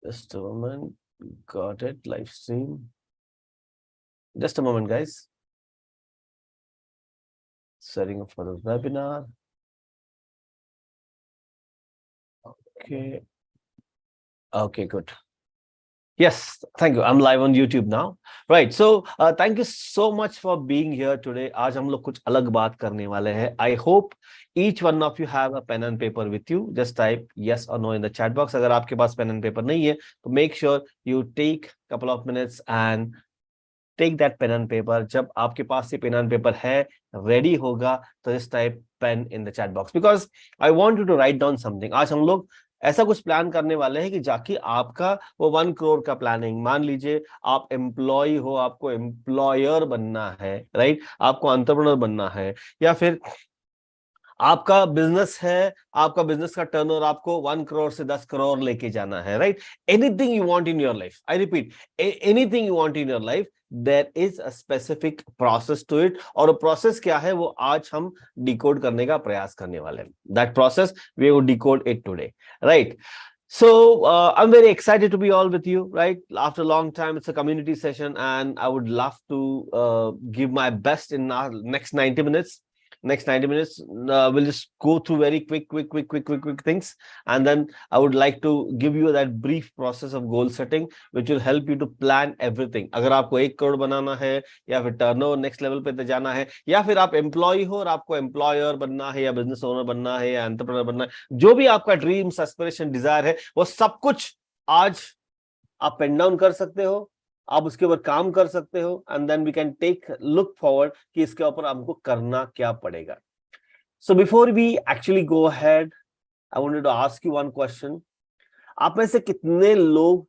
Just a moment. Got it. Live stream. Just a moment, guys. Setting up for the webinar. Okay. Okay, good. Yes, thank you. I'm live on YouTube now. Right. So thank you so much for being here today. आज हम लोग कुछ अलग बात करने वाले हैं. I hope each one of you have a pen and paper with you. Just type yes or no in the chat box. अगर आपके पास pen and paper नहीं है, तो make sure you take a couple of minutes and take that pen and paper. जब आपके पास ये pen and paper है, ready होगा, तो just type pen in the chat box. Because I want you to write down something. आज हम लोग ऐसा कुछ प्लान करने वाले हैं कि जाके आपका वो 1 करोड़ का प्लानिंग, मान लीजिए आप एम्प्लॉय हो, आपको एम्प्लॉयर बनना है, राइट, आपको एंटरप्रेन्योर बनना है, या फिर आपका बिजनेस है, आपका बिजनेस का टर्नओवर आपको 1 करोड़ से 10 करोड़ लेके जाना है, right. Anything you want in your life, I repeat, anything you want in your life, there is a specific process to it. और वो प्रोसेस क्या है, वो आज हम डिकोड करने का प्रयास करने वाले हैं. That process we will decode it today, right. So I'm very excited to be all with you, right? After a long time, it's a community session, and I would love to give my best in our next 90 minutes. Next 90 minutes, we'll just go through very quick things, and then I would like to give you that brief process of goal setting, which will help you to plan everything. अगर आपको 1 करोड़ बनाना है, या फिर turnover next level पे जाना है, या फिर आप एम्प्लॉय हो और आपको एम्प्लॉयर बनना है, या बिजनेस ओनर बनना है, या एंटरप्रेन्योर बनना है, जो भी आपका ड्रीम्स, एस्पिरेशन, डिजायर है, वो सब कुछ आज आप पेन डाउन कर सकते हो, आप उसके ऊपर काम कर सकते हो, and then we can take look forward कि इसके ऊपर हमको करना क्या पड़ेगा. So before we actually go ahead, I wanted to ask you one question. आप में से कितने लोग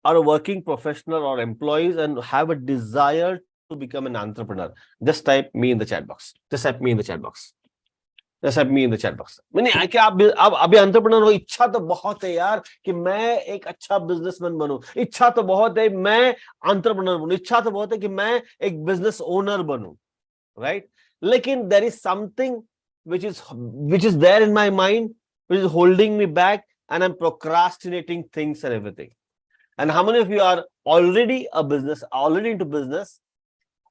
आर वर्किंग प्रोफेशनल और employees and have a desire to become an entrepreneur? Just type me in the chat box. Just type me in the chat box. Just type me in the chat box. मैंने क्या आप अभी entrepreneur हो, इच्छा तो बहुत है यार कि मैं एक अच्छा बिजनेसमैन बनूं, इच्छा तो बहुत है मैं एंटरप्रेन्योर बनूं, इच्छा तो बहुत है कि मैं एक बिजनेस ओनर बनूं, राइट. लेकिन there is something which is there in my mind, which is holding me back, and I'm procrastinating things and everything. And how many of you are already into business,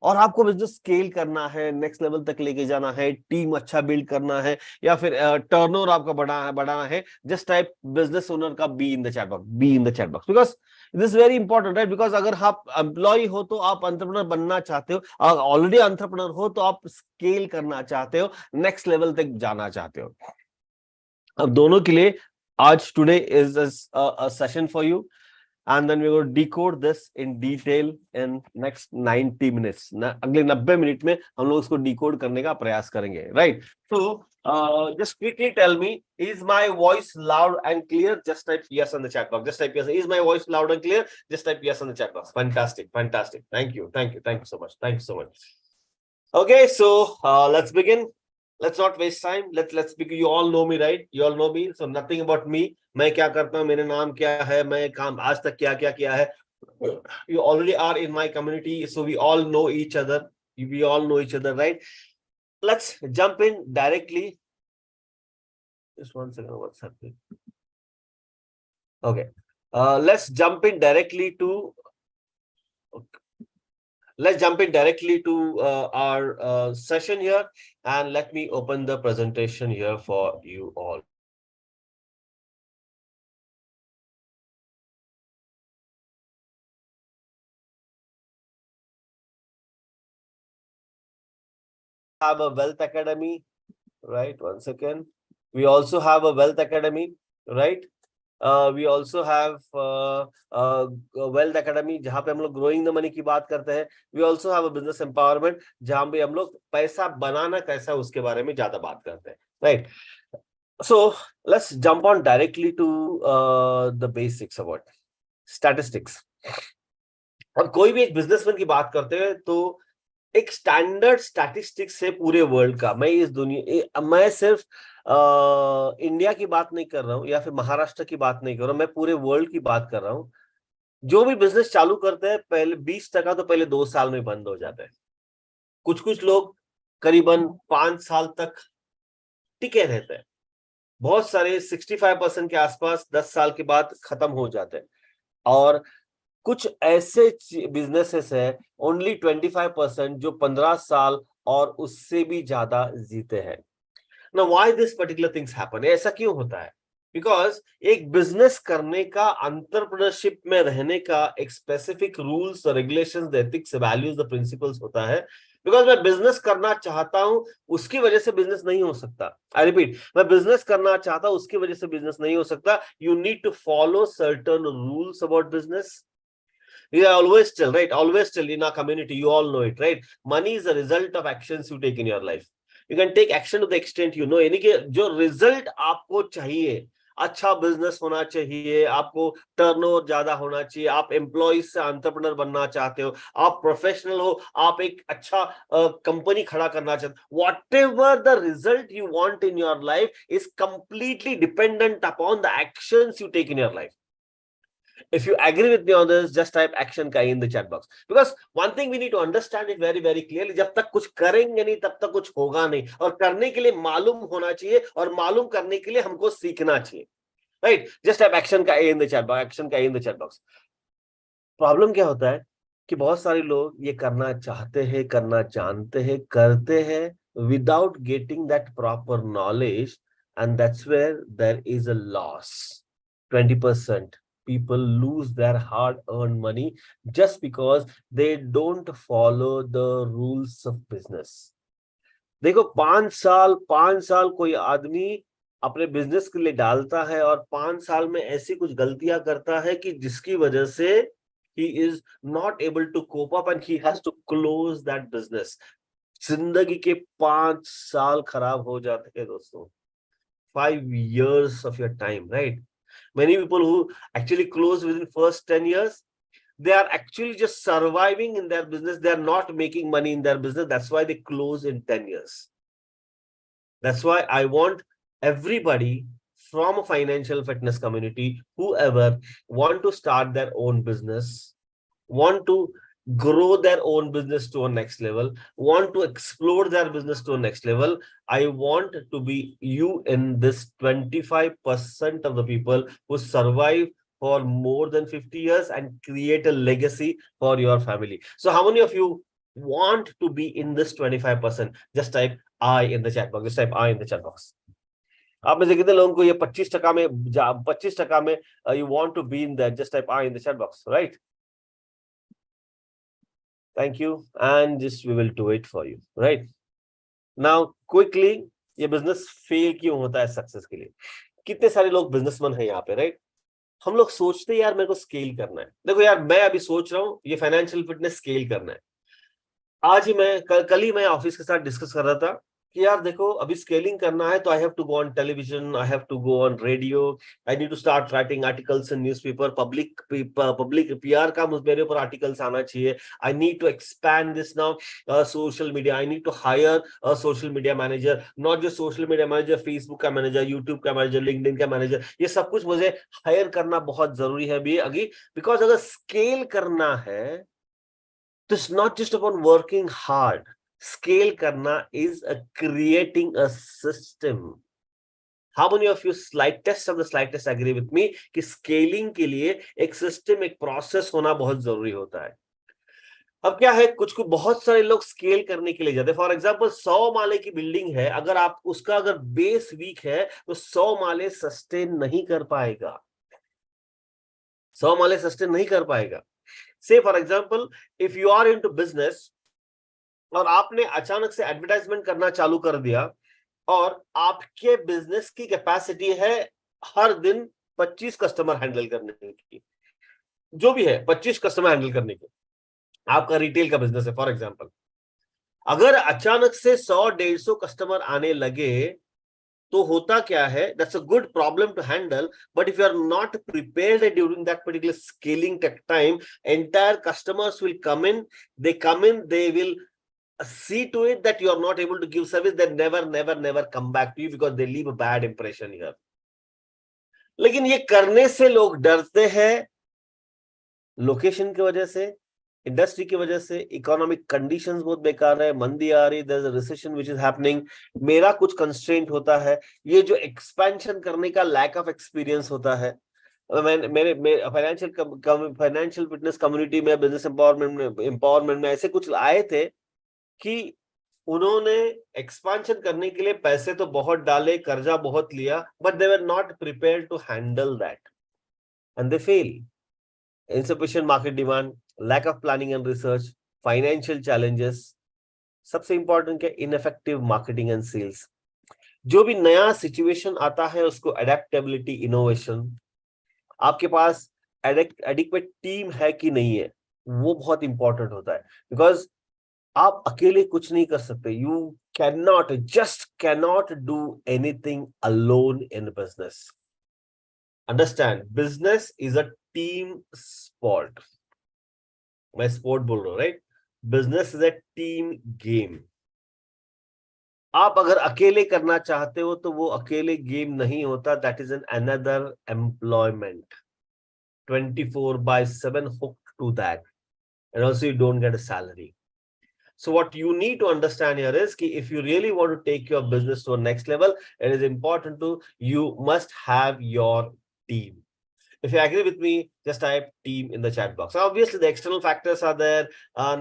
और आपको business scale करना है, next level तक लेके जाना है, team अच्छा build करना है, या फिर टर्नओवर आपका बढ़ाना है? जस्ट टाइप बिजनेस ओनर का be in the chat box, be in the chat box, because this very important, right. Because अगर आप एम्प्लॉय हो तो आप एंटरप्रेन्योर बनना चाहते हो, ऑलरेडी एंटरप्रेन्योर हो तो आप स्केल करना चाहते हो, नेक्स्ट लेवल तक जाना चाहते हो. अब दोनों के लिए आज today is a session for you, and then we will decode this in detail in next 90 minutes. अगले 90 मिनट में हम लोग इसको डिकोड करने का प्रयास करेंगे, right? So just quickly tell me, is my voice loud and clear? Just type yes on the chat box. Just type yes. Is my voice loud and clear? Just type yes on the chat box. Fantastic. Thank you so much. Okay, so let's begin. Let's not waste time. Let's begin. You all know me, right? You all know me. So nothing about me. मैं क्या करता हूँ, मेरा नाम क्या है, मैं काम आज तक क्या क्या किया है. You already are in my community, so we all know each other. We all know each other, right? Let's jump in directly. Just one second. What's happening? Okay. Let's jump in directly to. Okay. Let's jump in directly to our session here, and let me open the presentation here for you all. Have a wealth academy, right? One second. We also have a wealth academy, right? We also have wealth academy जहाँ पे हम लोग growing the money की बात करते हैं. We also have a business empowerment जहाँ पे हम लोग पैसा बनाना कैसा उसके बारे में ज्यादा बात करते हैं, right? So let's jump on directly to the basics about statistics. और कोई भी एक बिजनेसमैन की बात करते हैं तो एक स्टैंडर्ड स्टैटिस्टिक्स है पूरे वर्ल्ड का. मैं सिर्फ इंडिया की बात नहीं कर रहा हूँ, या फिर महाराष्ट्र की बात नहीं कर रहा हूँ, मैं पूरे वर्ल्ड की बात कर रहा हूँ. जो भी बिजनेस चालू करते हैं पहले 20% तो पहले 2 साल में बंद हो जाता है. कुछ लोग करीबन 5 साल तक टिके रहते हैं. बहुत सारे 65% के आसपास 10 साल के बाद खत्म हो जाते हैं, और कुछ ऐसे बिजनेसेस है ओनली 25% जो 15 साल और उससे भी ज्यादा जीते हैं। Now, why this particular things happen? ऐसा क्यों होता है? बिकॉज एक बिजनेस करने का, एंटरप्रेन्योरशिप में रहने का एक specific rules, regulations, ethics, values, the principles होता है। बिकॉज मैं बिजनेस करना चाहता हूं, उसकी वजह से बिजनेस नहीं हो सकता। आई रिपीट, मैं बिजनेस करना चाहता हूं, उसकी वजह से बिजनेस नहीं हो सकता। You need to follow certain rules about business. We are always tell, right? Always tell in our community, you all know it, right? Money is a result of actions you take in your life. You can take action to the extent you know, यानी कि जो result आपको चाहिए, अच्छा business होना चाहिए, आपको turnover ज्यादा होना चाहिए, आप एम्प्लॉइज से एंटरप्रेन्योर बनना चाहते हो, आप प्रोफेशनल हो, आप एक अच्छा कंपनी खड़ा करना चाहते हो, whatever the result you want in your life is completely dependent upon the actions you take in your life. If you agree with me on this, just type action ka in the chat box. Because one thing we need to understand it very, very clearly. जब तक कुछ करेंगे नहीं, तब तक कुछ होगा नहीं. और करने के लिए मालूम होना चाहिए, और मालूम करने के लिए हमको सीखना चाहिए. Right? Just type action का in the chat box. Action का in the chat box. Problem क्या होता है कि बहुत सारे लोग ये करना चाहते हैं, करना जानते हैं, करते हैं without getting that proper knowledge, and that's where there is a loss. 20% people lose their hard-earned money just because they don't follow the rules of business. देखो, 5 साल कोई आदमी अपने बिजनेस के लिए डालता है, और 5 साल में ऐसी कुछ गलतियां करता है कि जिसकी वजह से he is not able to cope up and he has to close that business. जिंदगी के 5 साल खराब हो जाते हैं दोस्तों. 5 years of your time, right? Many people who actually close within first 10 years, they are actually just surviving in their business. They are not making money in their business. That's why they close in 10 years. That's why I want everybody from a financial fitness community, whoever want to start their own business, want to grow their own business to a next level, want to explore their business to a next level, I want to be you in this 25% of the people who survive for more than 50 years and create a legacy for your family. So how many of you want to be in this 25%? Just type I in the chat box. Just type I in the chat box. आप में से कितने लोगों को ये 25% में 25% में you want to be in that? Just type I in the chat box, right? Thank you, and just we will do it for you, right? Now quickly, ये बिजनेस फेल क्यों होता है सक्सेस के लिए? कितने सारे लोग बिजनेसमैन हैं यहाँ पे, राइट? हम लोग सोचते हैं यार मेरे को स्केल करना है. देखो यार, मैं अभी सोच रहा हूँ ये फाइनेंशियल फिटनेस स्केल करना है. आज ही मैं कल ही मैं ऑफिस के साथ डिस्कस कर रहा था कि यार देखो, अभी स्केलिंग करना है तो I have to go on television, I have to go on radio, I need to start writing articles in newspaper, public PR का मेरे ऊपर आर्टिकल्स आना चाहिए. I need to expand this now social media, I need to hire a social media manager, not just social media manager, Facebook का manager, YouTube का manager, LinkedIn का manager, ये सब कुछ मुझे हायर करना बहुत जरूरी है अभी. बिकॉज अगर स्केल करना है तो it's not just about working hard. Scale karna is creating a system. How many of you slightest agree with me कि scaling के लिए एक system, एक process होना बहुत जरूरी होता है. अब क्या है, कुछ बहुत सारे लोग स्केल करने के लिए जाते हैं. फॉर एग्जांपल 100 माले की बिल्डिंग है, अगर बेस वीक है तो 100 माले सस्टेन नहीं कर पाएगा. 100 माले सस्टेन नहीं कर पाएगा. Say for example, if you are into business और आपने अचानक से एडवर्टाइजमेंट करना चालू कर दिया, और आपके बिजनेस की कैपेसिटी है हर दिन 25 कस्टमर हैंडल करने की, जो भी है 25 कस्टमर हैंडल करने की, आपका रिटेल का बिजनेस है फॉर एग्जांपल. अगर अचानक से 100-150 कस्टमर आने लगे तो होता क्या है, that's a good problem to handle, but if you are not prepared during that particular scaling time, entire customers will come in, they will see to it that you are not able to give service, they never come back to you because they leave a bad impression here. लेकिन ये करने से लोग डरते हैं, location की वजह से, इंडस्ट्री की वजह से इकोनॉमिक कंडीशंस बहुत बेकार है, मंदी आ रही, there is a recession which is happening, मेरा कुछ कंस्ट्रेंट होता है, ये जो एक्सपेंशन करने का लैक ऑफ एक्सपीरियंस होता है। मेरे फाइनेंशियल फिटनेस कम्युनिटी में, बिजनेस एम्पावरमेंट में ऐसे कुछ आए थे कि उन्होंने एक्सपेंशन करने के लिए पैसे तो बहुत डाले, कर्जा बहुत लिया, but they were not prepared to handle that and they fail. insufficient market demand, lack of planning and research, financial challenges, सबसे इंपॉर्टेंट क्या, इनफेक्टिव मार्केटिंग एंड सेल्स। जो भी नया सिचुएशन आता है उसको अडेप्टेबिलिटी, इनोवेशन, आपके पास एडिक्वेट टीम है कि नहीं है, वो बहुत इंपॉर्टेंट होता है। बिकॉज आप अकेले कुछ नहीं कर सकते, you can not do anything alone in business. Understand, business is a team sport. मैं स्पोर्ट बोल रहा हूं, right? Business is a team game. आप अगर अकेले करना चाहते हो तो वो अकेले गेम नहीं होता, that is an another employment, 24/7 hooked to that, and also you don't get a salary. So what you need to understand here is कि if you really want to take your business to a next level, it is important to, you must have your team. If you agree with me, just type team in the chat box. Obviously, the external factors are there.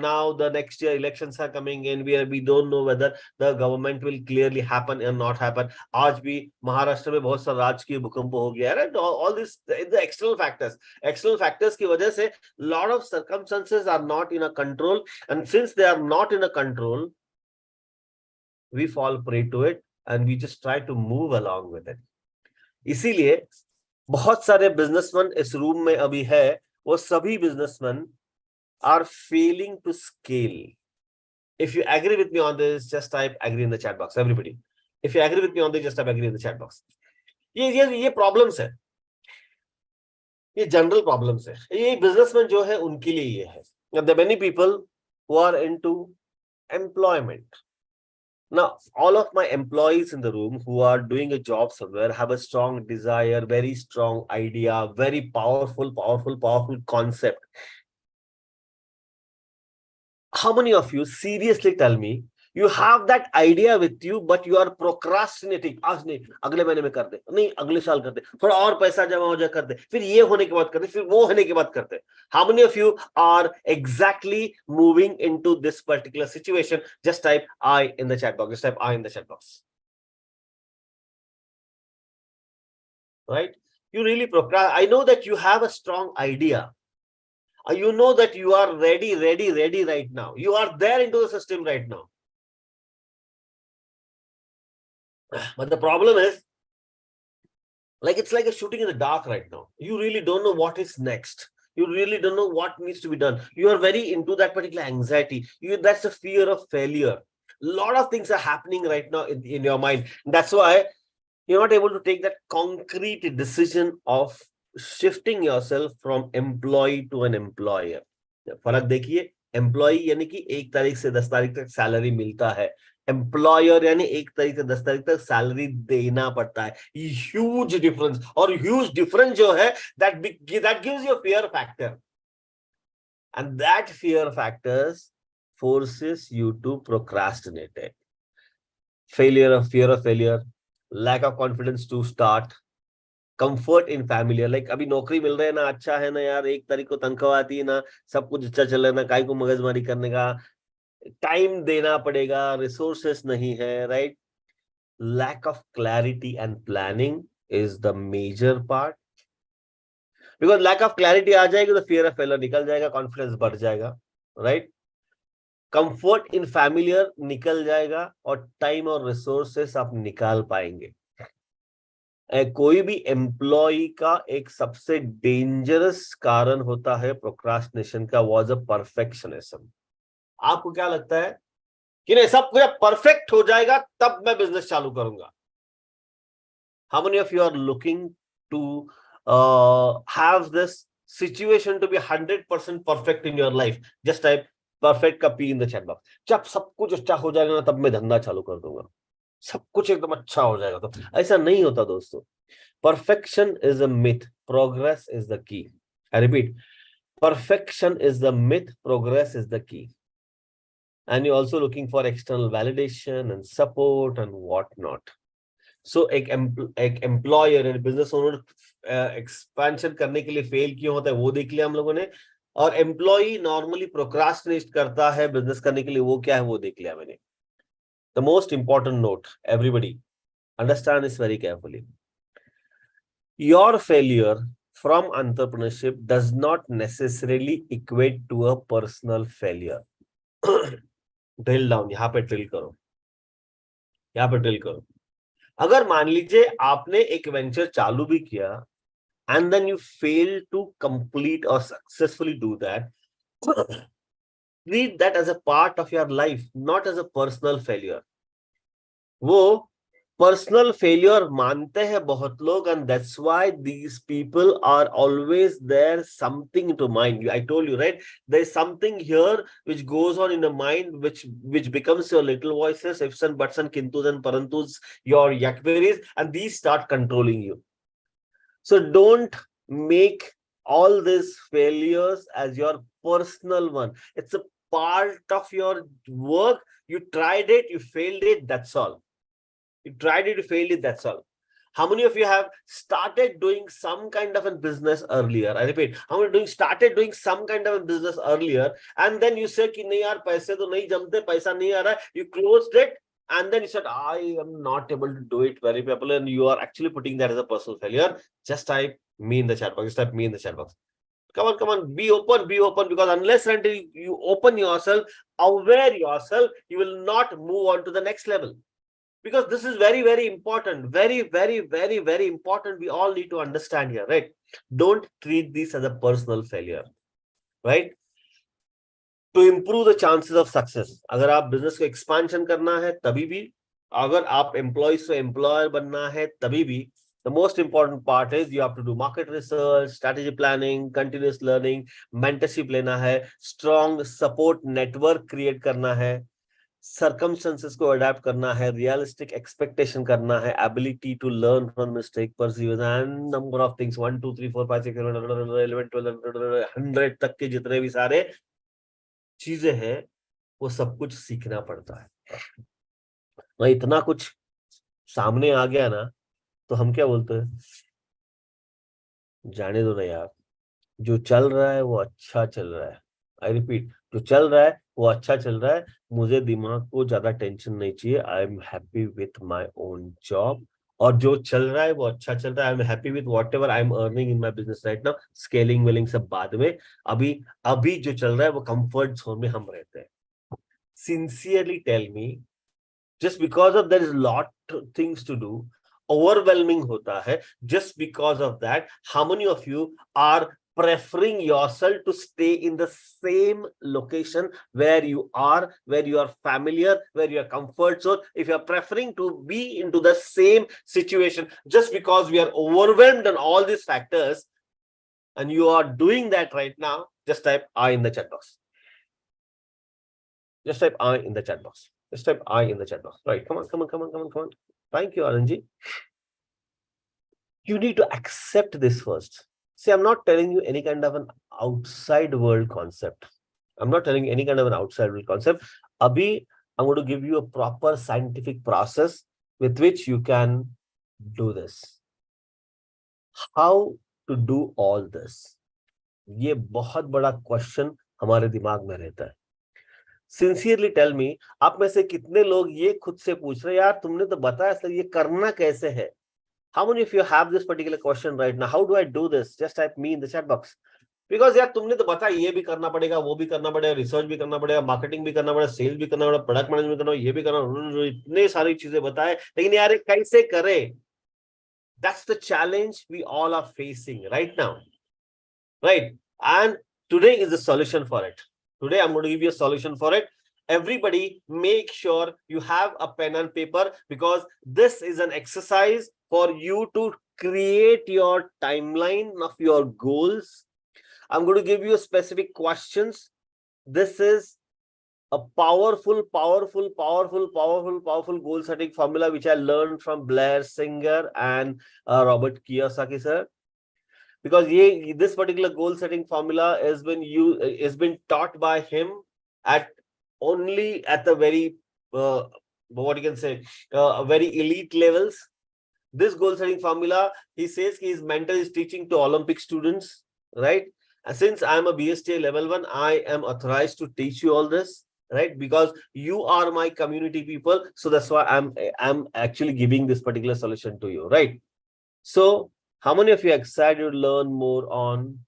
Now the next year elections are coming in. We don't know whether the government will clearly happen or not happen. आज भी महाराष्ट्र में बहुत सारा राजकीय भूकंप हो गया है. All this, the external factors. External factors की वजह से lot of circumstances are not in a control, and since they are not in a control, we fall prey to it and we just try to move along with it. इसीलिए बहुत सारे businessman इस room में अभी है, वो सभी businessman are failing to scale. If you agree with me on this, just type agree in the chat box. Everybody, if you agree with me on this, just type agree in the chat box. ये problems है, ये general problems है, ये businessman जो है उनके लिए ये है। There many people who are into employment. Now, all of my employees in the room who are doing a job somewhere have a strong desire, very strong idea, very powerful concept. How many of you, seriously tell me, you have that idea with you, but you are procrastinating? आज नहीं, अगले महीने में कर दे, नहीं अगले साल कर दे, थोड़ा और पैसा जमा हो जाए कर दे, फिर ये होने के बाद कर दे, फिर वो होने के बाद करते। How many of you are exactly moving into this particular situation? Just type I in the chat box. Just type I in the chat box. Right? You really procrastinate. I know that you have a strong idea. You know that you are ready right now. You are there into the system right now. But the problem is, like, it's like a shooting in the dark right now. You really don't know what is next. You really don't know what needs to be done. You are very into that particular anxiety. That's the fear of failure. A lot of things are happening right now in your mind. That's why you're not able to take that concrete decision of shifting yourself from employee to an employer. फर्क देखिए, employ यानी कि 1 तारीख से 10 तारीख तक salary मिलता है, एम्प्लॉयर यानी 1 तारीख से 10 तारीख तक सैलरी देना पड़ता है। ह्यूज डिफरेंस, और ह्यूज डिफरेंस जो है, that gives you fear factor, and that fear factors forces you to procrastinate it. Fear of failure, lack of confidence to start, comfort in familiar, like अभी नौकरी मिल रहा है ना, अच्छा है ना यार, 1 तारीख को तनख्वाह आती है ना, सब कुछ अच्छा चल रहा है ना, काय को मगजमारी करने का, टाइम देना पड़ेगा, रिसोर्सेस नहीं है, right? Lack of clarity and planning is the major part. Because lack of clarity आ जाएगी तो फियर ऑफ फेलियर निकल जाएगा, कॉन्फिडेंस बढ़ जाएगा, राइट? कंफर्ट इन फैमिलियर निकल जाएगा, और टाइम और रिसोर्सेस आप निकाल पाएंगे। कोई भी एम्प्लॉय का एक सबसे डेंजरस कारण होता है प्रोक्रास्टिनेशन का, वाज अ परफेक्शनिज्म। आपको क्या लगता है कि नहीं, सब कुछ परफेक्ट हो जाएगा तब मैं बिजनेस चालू करूंगा? How many of you are looking to have this situation to be 100% perfect in your life? Just type perfect का P in the chat box. जब सब कुछ अच्छा हो जाएगा ना, तब मैं धंधा चालू कर दूंगा, सब कुछ एकदम अच्छा हो जाएगा। तो ऐसा नहीं होता दोस्तों। Perfection is a myth, progress is the key. I repeat, Perfection is the myth, progress is the key. And you're also looking for external validation and support and whatnot. So एक एम्प्लॉयर और business owner expansion करने के लिए fail क्यों होता है वो देख लिया हम लोगों ने, और एम्प्लॉय नॉर्मली प्रोक्रास्टिनेट करता है बिजनेस करने के लिए, वो क्या है वो देख लिया मैंने. The most important note, everybody understand this very carefully. Your failure from entrepreneurship does not necessarily equate to a personal failure. Drill down, यहाँ पे ड्रिल करो, यहाँ पे ड्रिल करो. अगर मान लीजिए आपने एक वेंचर चालू भी किया and then you fail to complete or successfully do that, treat that as a part of your life, not as a personal failure. वो पर्सनल फेलियर मानते हैं बहुत लोग, and that's why these people are always there something to mind. I told you, right? There's something here which goes on in the mind, which becomes your little voices, ifs and buts and kintus and parantus, your yakveries, and these start controlling you. So don't make all these failures as your personal one. It's a part of your work. You tried it, you failed it, that's all. You tried it, you failed it, that's all. How many of you have started doing some kind of a business earlier? I repeat, how many started doing some kind of a business earlier, and then you say कि नहीं यार पैसे तो नहीं जमते, पैसा नहीं आ रहा है, you closed it, and then you said I am not able to do it very properly, and you are actually putting that as a personal failure. Just type me in the chat box. Just type me in the chat box. Come on, be open, because unless until you open yourself, aware yourself, you will not move on to the next level. Because this is very, very important. Very, very, very, very important. We all need to understand here, right? Don't treat this as a personal failure, right? To improve the chances of success, अगर आप business को expansion करना है तभी भी, अगर आप employees से एम्प्लॉयर बनना है तभी भी, the most important part is you have to do market research, strategy planning, continuous learning, mentorship लेना है, strong support network create करना है, circumstances को adapt करना है, realistic expectation करना है, ability to learn from mistake, perseverance, and number of things, 1 2 3 4 5 6 7 8 9 11 12 100 तक के जितने भी सारे चीजें हैं वो सब कुछ सीखना पड़ता है. वह इतना कुछ सामने आ गया ना तो हम क्या बोलते हैं, जाने दो ना यार, जो चल रहा है वो अच्छा चल रहा है. आई रिपीट, जो चल रहा है वो अच्छा चल रहा है, मुझे दिमाग को ज्यादा टेंशन नहीं चाहिए. आई am happy with my own job, और जो चल रहा है वो अच्छा चल रहा है. I am happy with whatever I am earning in my business right now. Scaling वेलिंग सब बाद में, अभी जो चल रहा है वो कंफर्ट जोन में हम रहते हैं. Sincerely tell me, just because of there is lot of things to do, overwhelming hota hai. Just because of that, how many of you are preferring yourself to stay in the same location where you are familiar, where you are comfort zone? If you are preferring to be into the same situation just because we are overwhelmed on all these factors, and you are doing that right now, just type I in the chat box. Just type I in the chat box. Just type I in the chat box. Right. Come on. Thank you, Aranji. You need to accept this first. See, I'm not telling you any kind of an outside world concept. I'm not telling you any kind of an outside world concept. Abhi, I'm going to give you a proper scientific process with which you can do this. How to do all this? ये बहुत बड़ा question हमारे दिमाग में रहता है. Sincerely tell मी, आप में से कितने लोग ये खुद से पूछ रहे हैं, यार तुमने तो बताया सर ये करना कैसे है? How many of you have this particular question right now? How do I do this? Just type me in the chat box. Because यार तुमने तो बताया ये भी करना पड़ेगा, वो भी करना पड़ेगा, रिसर्च भी करना पड़ेगा, मार्केटिंग भी करना पड़ेगा, सेल्स भी करना पड़ेगा, प्रोडक्ट मैनेजमेंट करना, ये भी करना, इतने सारी चीजें बताए, लेकिन यार कैसे करें? That's the challenge we all are facing right now, right? And today is the solution for it. Today, I'm going to give you a solution for it. Everybody, make sure you have a pen and paper, because this is an exercise for you to create your timeline of your goals. I'm going to give you specific questions. This is a powerful goal setting formula which I learned from Blair Singer and Robert Kiyosaki sir. because this particular goal setting formula has been taught by him at only at the very what you can say very elite levels. This goal setting formula, he says his mentor is teaching to Olympic students, right? And since I am a BSTA level 1, I am authorized to teach you all this, right? Because you are my community people, so that's why I'm actually giving this particular solution to you, right? So how many of you are excited to learn more on?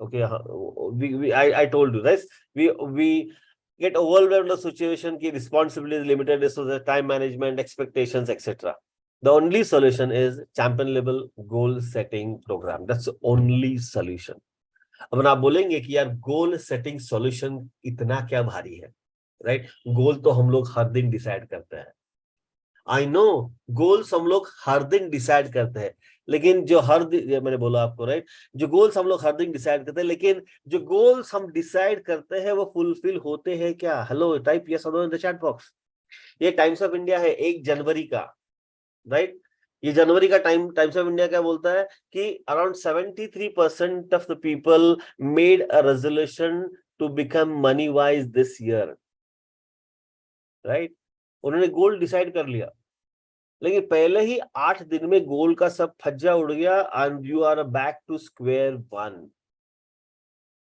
Okay, I told you, right? We get overwhelmed the situation ki responsibility is limited resources, time management, expectations, etc. The only solution is champion level goal setting program. That's the only solution. अब आप बोलेंगे कि यार goal setting solution इतना क्या भारी है, right? गोल तो हम लोग हर दिन डिसाइड करते हैं. आई नो गोल्स हम लोग हर दिन डिसाइड करते हैं, लेकिन जो हर दिन, मैंने बोला आपको, राइट, जो गोल्स हम लोग हर दिन डिसाइड करते हैं, लेकिन जो गोल्स हम डिसाइड करते हैं वो फुलफिल होते हैं क्या? हेलो, टाइप यस और no in the chat box. ये टाइम्स ऑफ इंडिया है 1 जनवरी का, राइट? ये जनवरी का टाइम्स ऑफ इंडिया क्या बोलता है कि around 73% of the people made a resolution to become money wise this year, right? उन्होंने गोल डिसाइड कर लिया, लेकिन पहले ही 8 दिन में गोल का सब फज्जा उड़ गया and you are back to square one.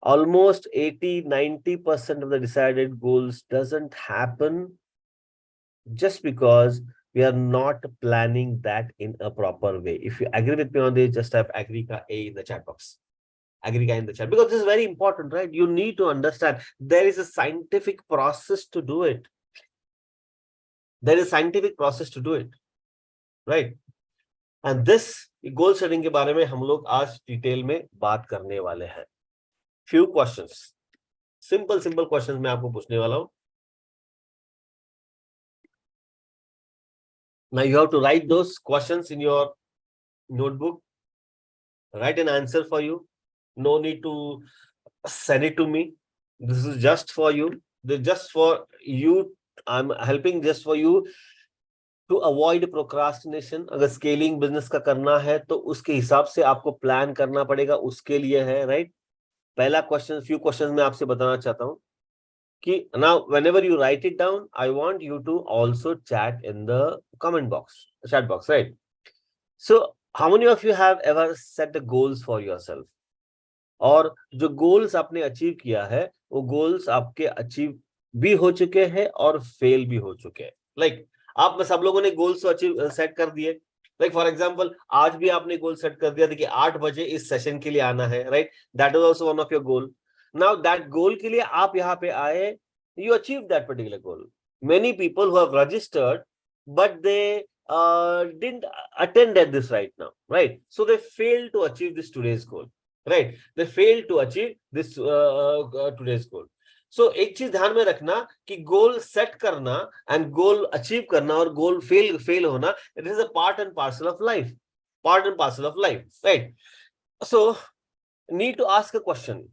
Almost 80-90% of the decided goals doesn't happen just because we are not planning that in a proper way. If you agree with me on this, just type agree ka A in the chat box. Agree ka in the chat, because this is very important, right? You need to understand there is a scientific process to do it. There is a scientific process to do it, right? And this goal setting के बारे में हम लोग आज detail में बात करने वाले हैं. Few questions, simple questions मैं आपको पूछने वाला हूं. Now you have to write those questions in your notebook. Write an answer for you. No need to send it to me. This is just for you. This is just for you. I'm helping just for you to avoid procrastination. अगर scaling business का करना है तो उसके हिसाब से आपको plan करना पड़ेगा, उसके लिए है, राइट? पहला क्वेश्चन, फ्यू क्वेश्चन मैं आपसे बताना चाहता हूं कि now whenever you write it down, I want you to also chat in the comment box, chat box, right? So how many of you have ever set the goals for yourself? और जो goals आपने achieve किया है वो goals आपके achieve भी हो चुके हैं और फेल भी हो चुके हैं. लाइक आप में सब लोगों ने गोल्स अचीव सेट कर दिए. लाइक फॉर एग्जांपल आज भी आपने गोल सेट कर दिया था कि 8 बजे इस सेशन के लिए आना है, right? That was also one of your goal. Now that goal के लिए आप यहाँ पे आए, you achieved that particular goal. Many people who have registered, but they didn't attend at this right now, right? So they failed to achieve this today's goal, right? They failed to achieve this today's goal. So एक चीज ध्यान में रखना कि goal set करना and goal achieve करना और गोल fail होना, it is a part and parcel of life. Part and parcel of life, right? So need to ask a question.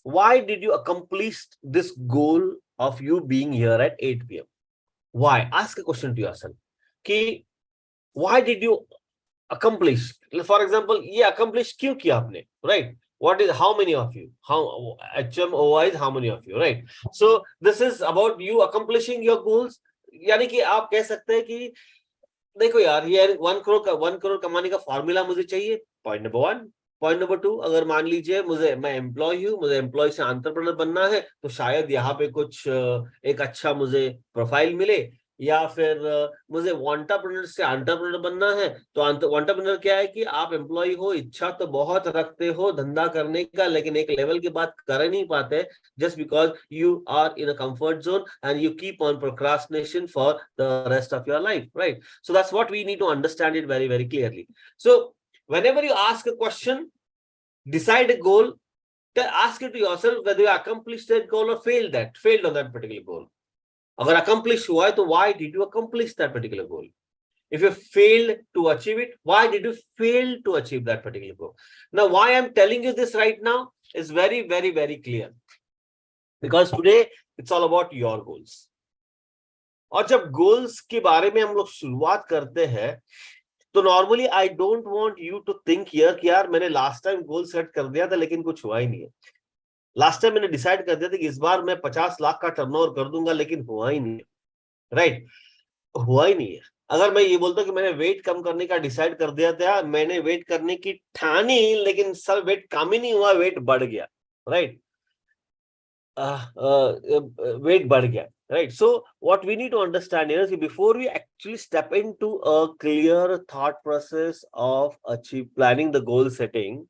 Why did you accomplish this goal of you being here at 8 p.m? Why? Ask a question to yourself. कि why did you accomplish? For example, ये accomplish क्यों किया आपने, right? What is, how many of you? How HMOI is how many of you, right? So this is about you accomplishing your goals. यानी कि आप कह सकते हैं कि देखो यार, ये 1 करोड़ कमाने का फॉर्मूला मुझे चाहिए. Point number 1. पॉइंट नंबर 2, अगर मान लीजिए मैं एम्प्लॉय हूँ, मुझे एम्प्लॉय से एंटरप्रेन्योर बनना है, तो शायद यहाँ पे कुछ एक अच्छा मुझे प्रोफाइल मिले, या फिर मुझे एंटरप्रेन्योर से एंटरप्रेन्योर बनना है. तो एंटरप्रेन्योर क्या है कि आप एम्प्लॉय हो, इच्छा तो बहुत रखते हो धंधा करने का, लेकिन एक लेवल के बाद कर नहीं पाते, just because you are in a comfort zone and you keep on procrastination for the rest of your life, right? So that's what we need to understand it very very clearly. So whenever you ask a question, decide a goal, ask it to yourself whether you accomplished that goal or failed on that particular goal. अगर accomplish हुआ है तो why did you accomplish that particular goal? If you failed to achieve it, why did you fail to achieve that particular goal? Now why I'm telling you this right now is very very very clear, because today it's all about your goals. और जब goals के बारे में हम लोग शुरुआत करते हैं तो normally I don't want you to think here कि यार मैंने लास्ट टाइम गोल सेट कर दिया था लेकिन कुछ हुआ ही नहीं है। लास्ट टाइम मैंने डिसाइड कर दिया था कि इस बार मैं 50 लाख का टर्नओवर कर दूंगा लेकिन हुआ ही नहीं है, राइट? हुआ ही नहीं है। अगर मैं ये बोलता हूँ कि मैंने वेट कम करने का डिसाइड कर दिया था, मैंने वेट करने की ठानी लेकिन सर वेट कम ही नहीं हुआ, वेट बढ़ गया, राइट? वेट बढ़ गया, right? So what we need to understand is before we actually step into a clear thought process of achieve planning the goal setting,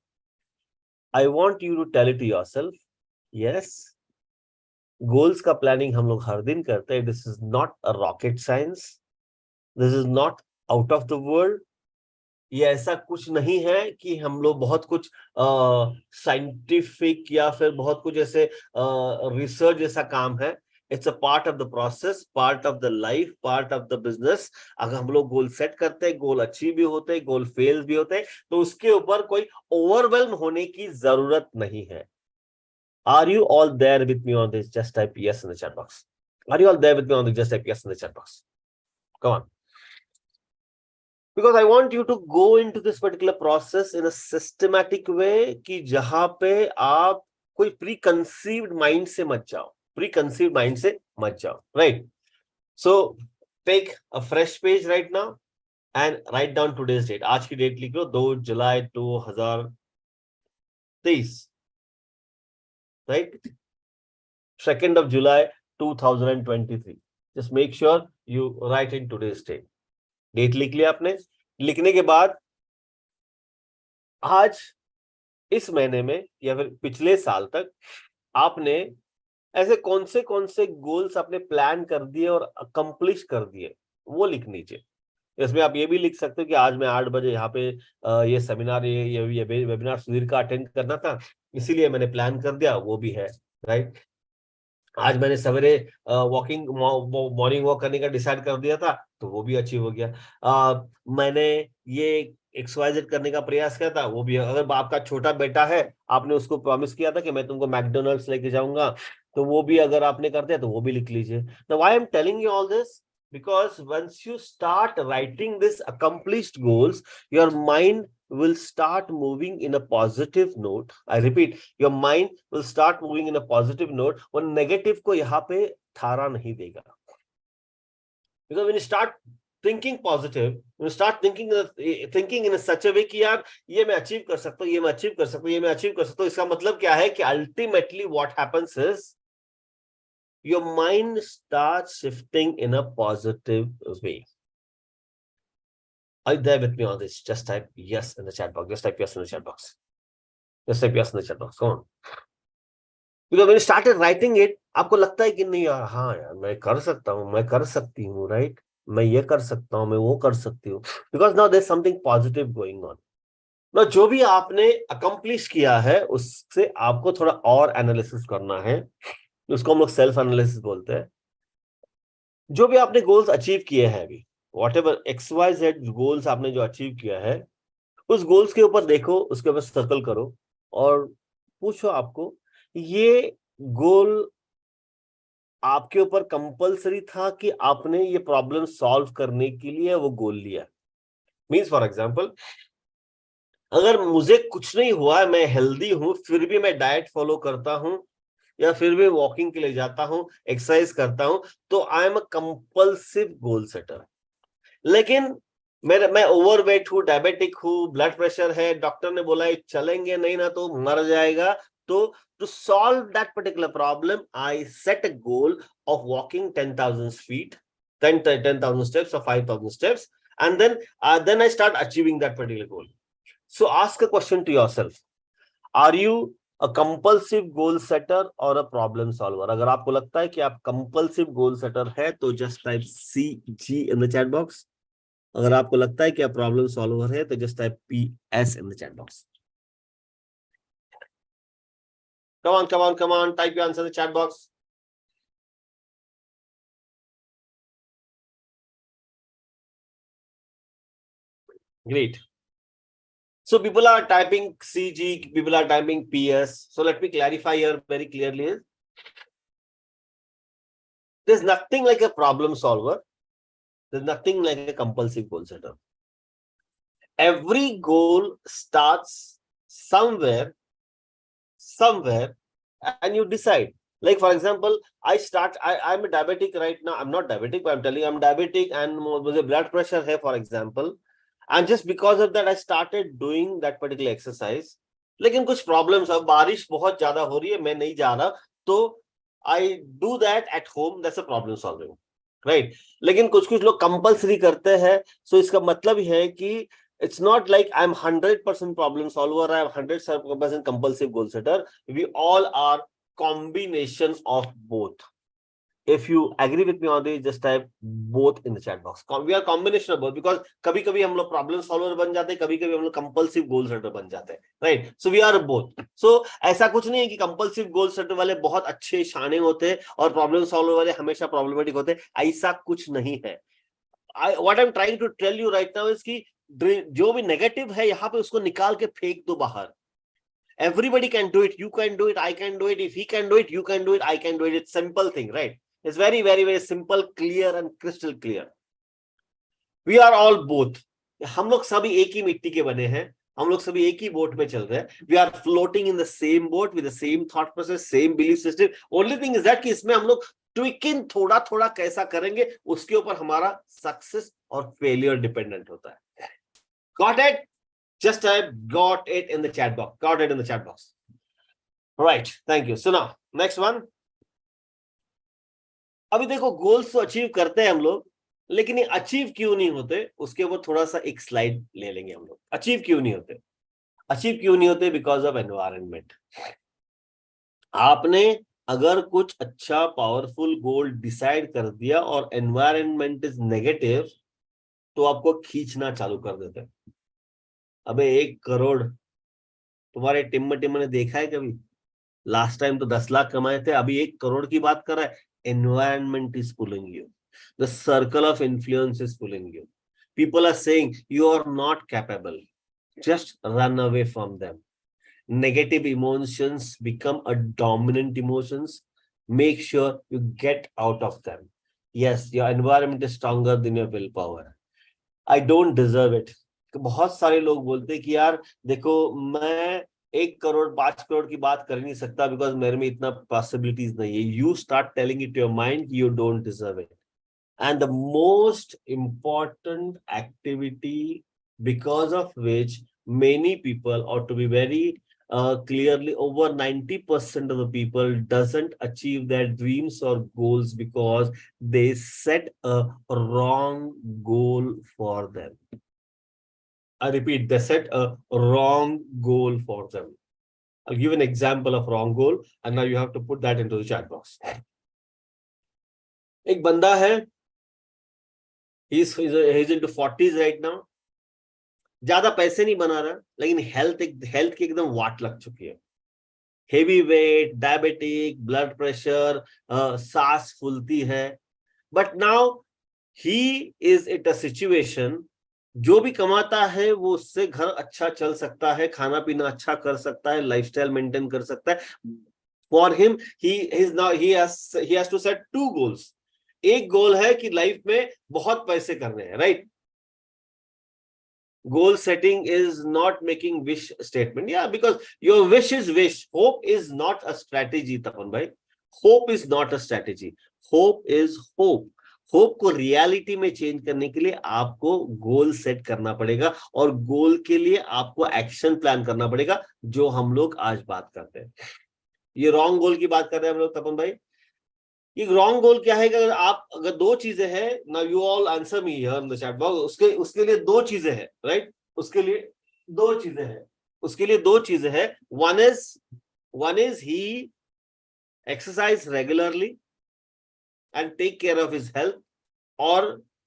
I want you to tell it to yourself, yes, goals का planning हम लोग हर दिन करते हैं. This is not a rocket science. This is not out of the world. ये ऐसा कुछ नहीं है कि हम लोग बहुत कुछ साइंटिफिक या फिर बहुत कुछ ऐसे रिसर्च जैसा काम है. It's a part of the process, part of the life, part of the business. अगर हम लोग गोल सेट करते हैं, गोल अचीव भी होते हैं, गोल फेल भी होते हैं, तो उसके ऊपर कोई ओवरवेल्म होने की जरूरत नहीं है. Are you all there with me on this? Just type yes in the chat box. Are you all there with me on this? Just type yes in the chat box. Come on. Because I want you to go into this particular process in a systematic way कि जहां पे आप कोई preconceived mind से मत जाओ, preconceived mind से मत जाओ, right? So take a fresh page right now and write down today's date. आज की डेट लिख लो, 2 जुलाई 2023, right? 2nd of July 2023. Just make sure you write in today's date. Date लिख लिया आपने. लिखने के बाद आज इस महीने में या फिर पिछले साल तक आपने ऐसे कौन से गोल्स आपने प्लान कर दिए और अकम्प्लिश कर दिए, वो लिख लीजिए. इसमें आप ये भी लिख सकते हो कि आज मैं 8 बजे यहाँ पे ये सेमिनार, ये वेबिनार सुधीर का अटेंड करना था, इसीलिए मैंने प्लान कर दिया, वो भी है, राइट? आज मैंने सवेरे मॉर्निंग वॉक करने का डिसाइड कर दिया था, तो वो भी अचीव हो गया. मैंने ये XYZ करने का प्रयास किया था, वो भी. अगर आपका छोटा बेटा है, आपने उसको प्रॉमिस किया था कि मैं तुमको मैकडोनल्ड्स लेके जाऊंगा, तो वो भी अगर आपने कर दिया तो वो भी लिख लीजिए. Now why I am telling you all this? Because once you start writing this accomplished goals, your mind will start moving in a positive note. I repeat, your mind will start moving in a positive note. वो negative को यहाँ पे थारा नहीं देगा. Because when you start thinking positive, when you start thinking in such a way कि यार ये मैं अचीव कर सकता हूँ, ये मैं अचीव कर सकता हूँ, ये मैं अचीव कर सकता हूँ, इसका मतलब क्या है कि ultimately what happens is your mind starts shifting in a positive way. Are you there with me on this? Just type yes in the chat box. Just type yes in the chat box. Just type yes in the chat box. Come on. Because when you started writing it, आपको लगता है कि नहीं यार, हाँ यार मैं कर सकता हूँ, मैं कर सकती हूँ, राइट? मैं ये कर सकता हूँ, मैं वो कर सकती हूँ. Because now there's something positive going on. Now जो भी आपने accomplish किया है, उससे आपको थोड़ा और एनालिसिस करना है. उसको हम लोग सेल्फ एनालिसिस बोलते हैं. जो भी आपने गोल्स अचीव किए हैं अभी, व्हाटएवर XYZ गोल्स आपने जो अचीव किया है, उस गोल्स के ऊपर देखो, उसके ऊपर सर्कल करो और पूछो आपको, ये गोल आपके ऊपर कंपलसरी था कि आपने ये प्रॉब्लम सॉल्व करने के लिए वो गोल लिया? मींस फॉर एग्जांपल, अगर मुझे कुछ नहीं हुआ, मैं हेल्दी हूं, फिर भी मैं डाइट फॉलो करता हूं या फिर भी वॉकिंग के लिए जाता हूं, एक्सरसाइज करता हूं, तो I am a compulsive goal setter. लेकिन मैं ओवरवेट हूँ, डायबिटिक हूँ, ब्लड प्रेशर है, डॉक्टर ने बोला है चलेंगे नहीं ना तो मर जाएगा, तो to solve that particular problem I set a goal of walking 10,000 feet, 10,000 steps or 5,000 steps, and then I start achieving that particular goal. So ask a question to yourself, are you a compulsive goal setter or a problem solver? अगर आपको लगता है कि आप compulsive goal setter है, तो just type CG in the chat box. अगर आपको लगता है कि आप प्रॉब्लम सॉल्वर है, तो just type PS in the chat box. Come on type your answer in the chat box. Great. So people are typing CG, people are typing PS. So let me clarify here very clearly. There's nothing like a problem solver. There's nothing like a compulsive goal setter. every goal starts somewhere, and you decide. Like for example, I'm a diabetic right now. I'm not diabetic, but I'm telling you I'm diabetic and मुझे blood pressure है, for example. And just because of that, I started doing that particular exercise. लेकिन कुछ problems, अब बारिश बहुत ज्यादा हो रही है, मैं नहीं जा रहा, तो I do that at home. That's a problem solving, right? लेकिन कुछ कुछ लोग compulsory करते हैं, so इसका मतलब है कि it's not like I'm 100% problem solver, I'm 100% compulsive goal setter. We all are combination of both. If you agree with me on this, just type both in the chat box. We are combination of both, because कभी कभी हम लोग problem solver बन जाते हैं, कभी कभी हम लोग compulsive goal setter बन जाते हैं, right? So we are both. So ऐसा कुछ नहीं है कि compulsive goal setter वाले बहुत अच्छे शाने होते हैं और problem solver वाले हमेशा problematic होते हैं, ऐसा कुछ नहीं है. What I'm trying to tell you right now is कि जो भी नेगेटिव है यहाँ पे उसको निकाल के फेंक दो बाहर. Everybody can do it. You can do it. I can do it. If he can do it, you can do it. I can do it. It's simple thing, right? It's very, very, very simple, clear and crystal clear. We are all both. हम लोग सभी एक ही मिट्टी के बने हैं. हम लोग सभी एक ही बोट में चल रहे हैं. We are floating in the same boat with the same thought process, same belief system. Only thing is that कि इसमें हम लोग ट्विकिंग थोड़ा थोड़ा कैसा करेंगे, उसके ऊपर हमारा सक्सेस और फेलियर डिपेंडेंट होता है. Got it? Just type got it in the chat box. Got it in the chat box. Right. Thank you. So now next one. अभी देखो गोल्स तो अचीव करते हैं हम लोग, लेकिन ये अचीव क्यों नहीं होते, उसके ऊपर थोड़ा सा एक स्लाइड ले लेंगे हम लोग. अचीव क्यों नहीं होते? अचीव क्यों नहीं होते? Because of environment. आपने अगर कुछ अच्छा पावरफुल गोल डिसाइड कर दिया और एनवायरनमेंट इज नेगेटिव, तो आपको खींचना चालू कर देते हैं. अबे 1 करोड़ तुम्हारे टिम्म ने देखा है कभी? लास्ट टाइम तो 10 लाख कमाए थे, अभी 1 करोड़ की बात कर रहा है. Environment is pulling you. The circle of influence is pulling you. People are saying you are not capable. Just run away from them. Negative emotions become a dominant emotions. Make sure you get out of them. Yes, your environment is stronger than your willpower. I don't deserve it. बहुत सारे लोग बोलते हैं कि यार देखो, मैं 1 करोड़ 5 करोड़ की बात कर नहीं सकता बिकॉज मेरे में इतना पॉसिबिलिटीज नहीं है. You start telling it your mind, you don't deserve it. And the most important activity because of which many people, or to be very clearly, over 90% of the people doesn't achieve their dreams or goals because they set a wrong goal for them. I repeat, they set a wrong goal for them. I'll give an example of wrong goal, and now you have to put that into the chat box. एक बंदा है, he's into 40s right now. ज्यादा पैसे नहीं बना रहा, लेकिन health की एकदम वाट लग चुकी है. Heavy weight, diabetic, blood pressure, सांस फूलती है. But now he is it a situation, जो भी कमाता है वो उससे घर अच्छा चल सकता है, खाना पीना अच्छा कर सकता है, लाइफस्टाइल मेंटेन कर सकता है. For him he has to set 2 goals. एक गोल है कि लाइफ में बहुत पैसे करने हैं, right? Goal setting is not making wish statement. Yeah, because your wish is wish. Hope is not a strategy, Tapan bhai. Hope is not a strategy. Hope is hope. Hope को reality में change करने के लिए आपको goal set करना पड़ेगा, और गोल के लिए आपको एक्शन प्लान करना पड़ेगा, जो हम लोग आज बात करते हैं. ये रॉन्ग गोल की बात कर रहे हैं हम लोग, तपन भाई. ये रॉन्ग गोल क्या है कि अगर 2 चीजें हैं, now you all answer me here in the chat box. उसके लिए 2 चीजें हैं, राइट? उसके लिए 2 चीजें हैं. One is he exercise regularly and take care of his health, or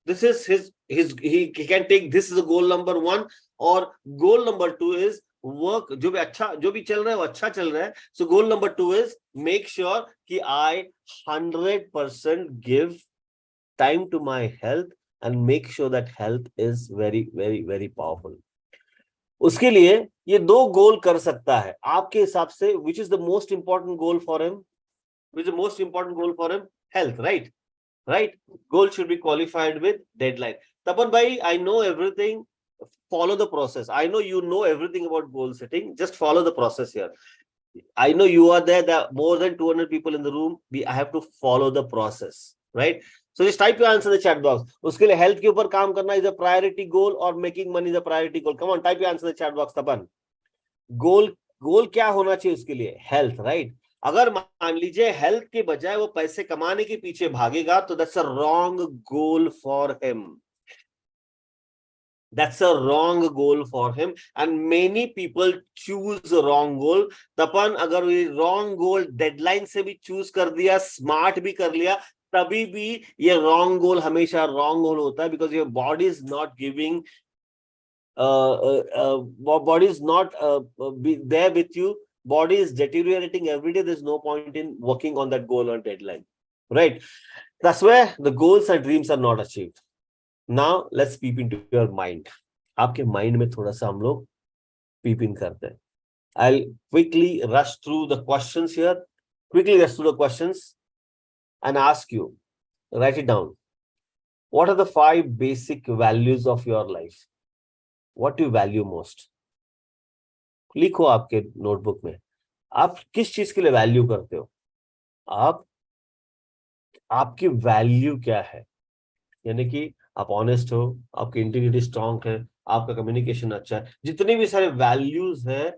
this is he can take, this is a goal number 1, or goal number 2 is work. जो भी चल रहा है वो अच्छा चल रहा है. So goal number 2 is make sure कि I 100% give time to my health and make sure that health is very very very powerful. उसके लिए ये 2 गोल कर सकता है आपके हिसाब से. Which is the most important goal for him? Which is the most important goal for him? Health, right? Goal should be qualified with deadline. Tapan bhai, I know everything. follow the process. I know you know everything about goal setting. Just follow the process here. I know you are there. There are more than 200 people in the room. I have to follow the process, right? So just type your answer in the chat box. उसके लिए health के ऊपर काम करना is a priority goal or making money is a priority goal. Come on, type your answer in the chat box, Tapan. गोल क्या होना चाहिए उसके लिए? Health, right? अगर मान लीजिए हेल्थ के बजाय वो पैसे कमाने के पीछे भागेगा तो that's a wrong goal for him. That's a wrong goal for him, and many people choose a wrong goal. तपन अगर ये wrong goal deadline से भी choose कर दिया, smart भी कर लिया, तभी भी ये wrong goal हमेशा wrong goal होता है, because your body is not giving body is not there with you. Body is deteriorating every day. There's no point in working on that goal or deadline, right? That's where the goals and dreams are not achieved. Now let's peep into your mind. आपके mind में थोड़ा सा हम लोग peep in करते हैं. I'll quickly rush through the questions here. Quickly rush through the questions and ask you, write it down. What are the 5 basic values of your life? What do you value most? लिखो आपके notebook में, आप किस चीज के लिए value करते हो? आपकी वैल्यू क्या है? यानी कि आप ऑनेस्ट हो, आपकी इंटीग्रिटी स्ट्रांग है, आपका कम्युनिकेशन अच्छा है, जितने भी सारे वैल्यूज हैं,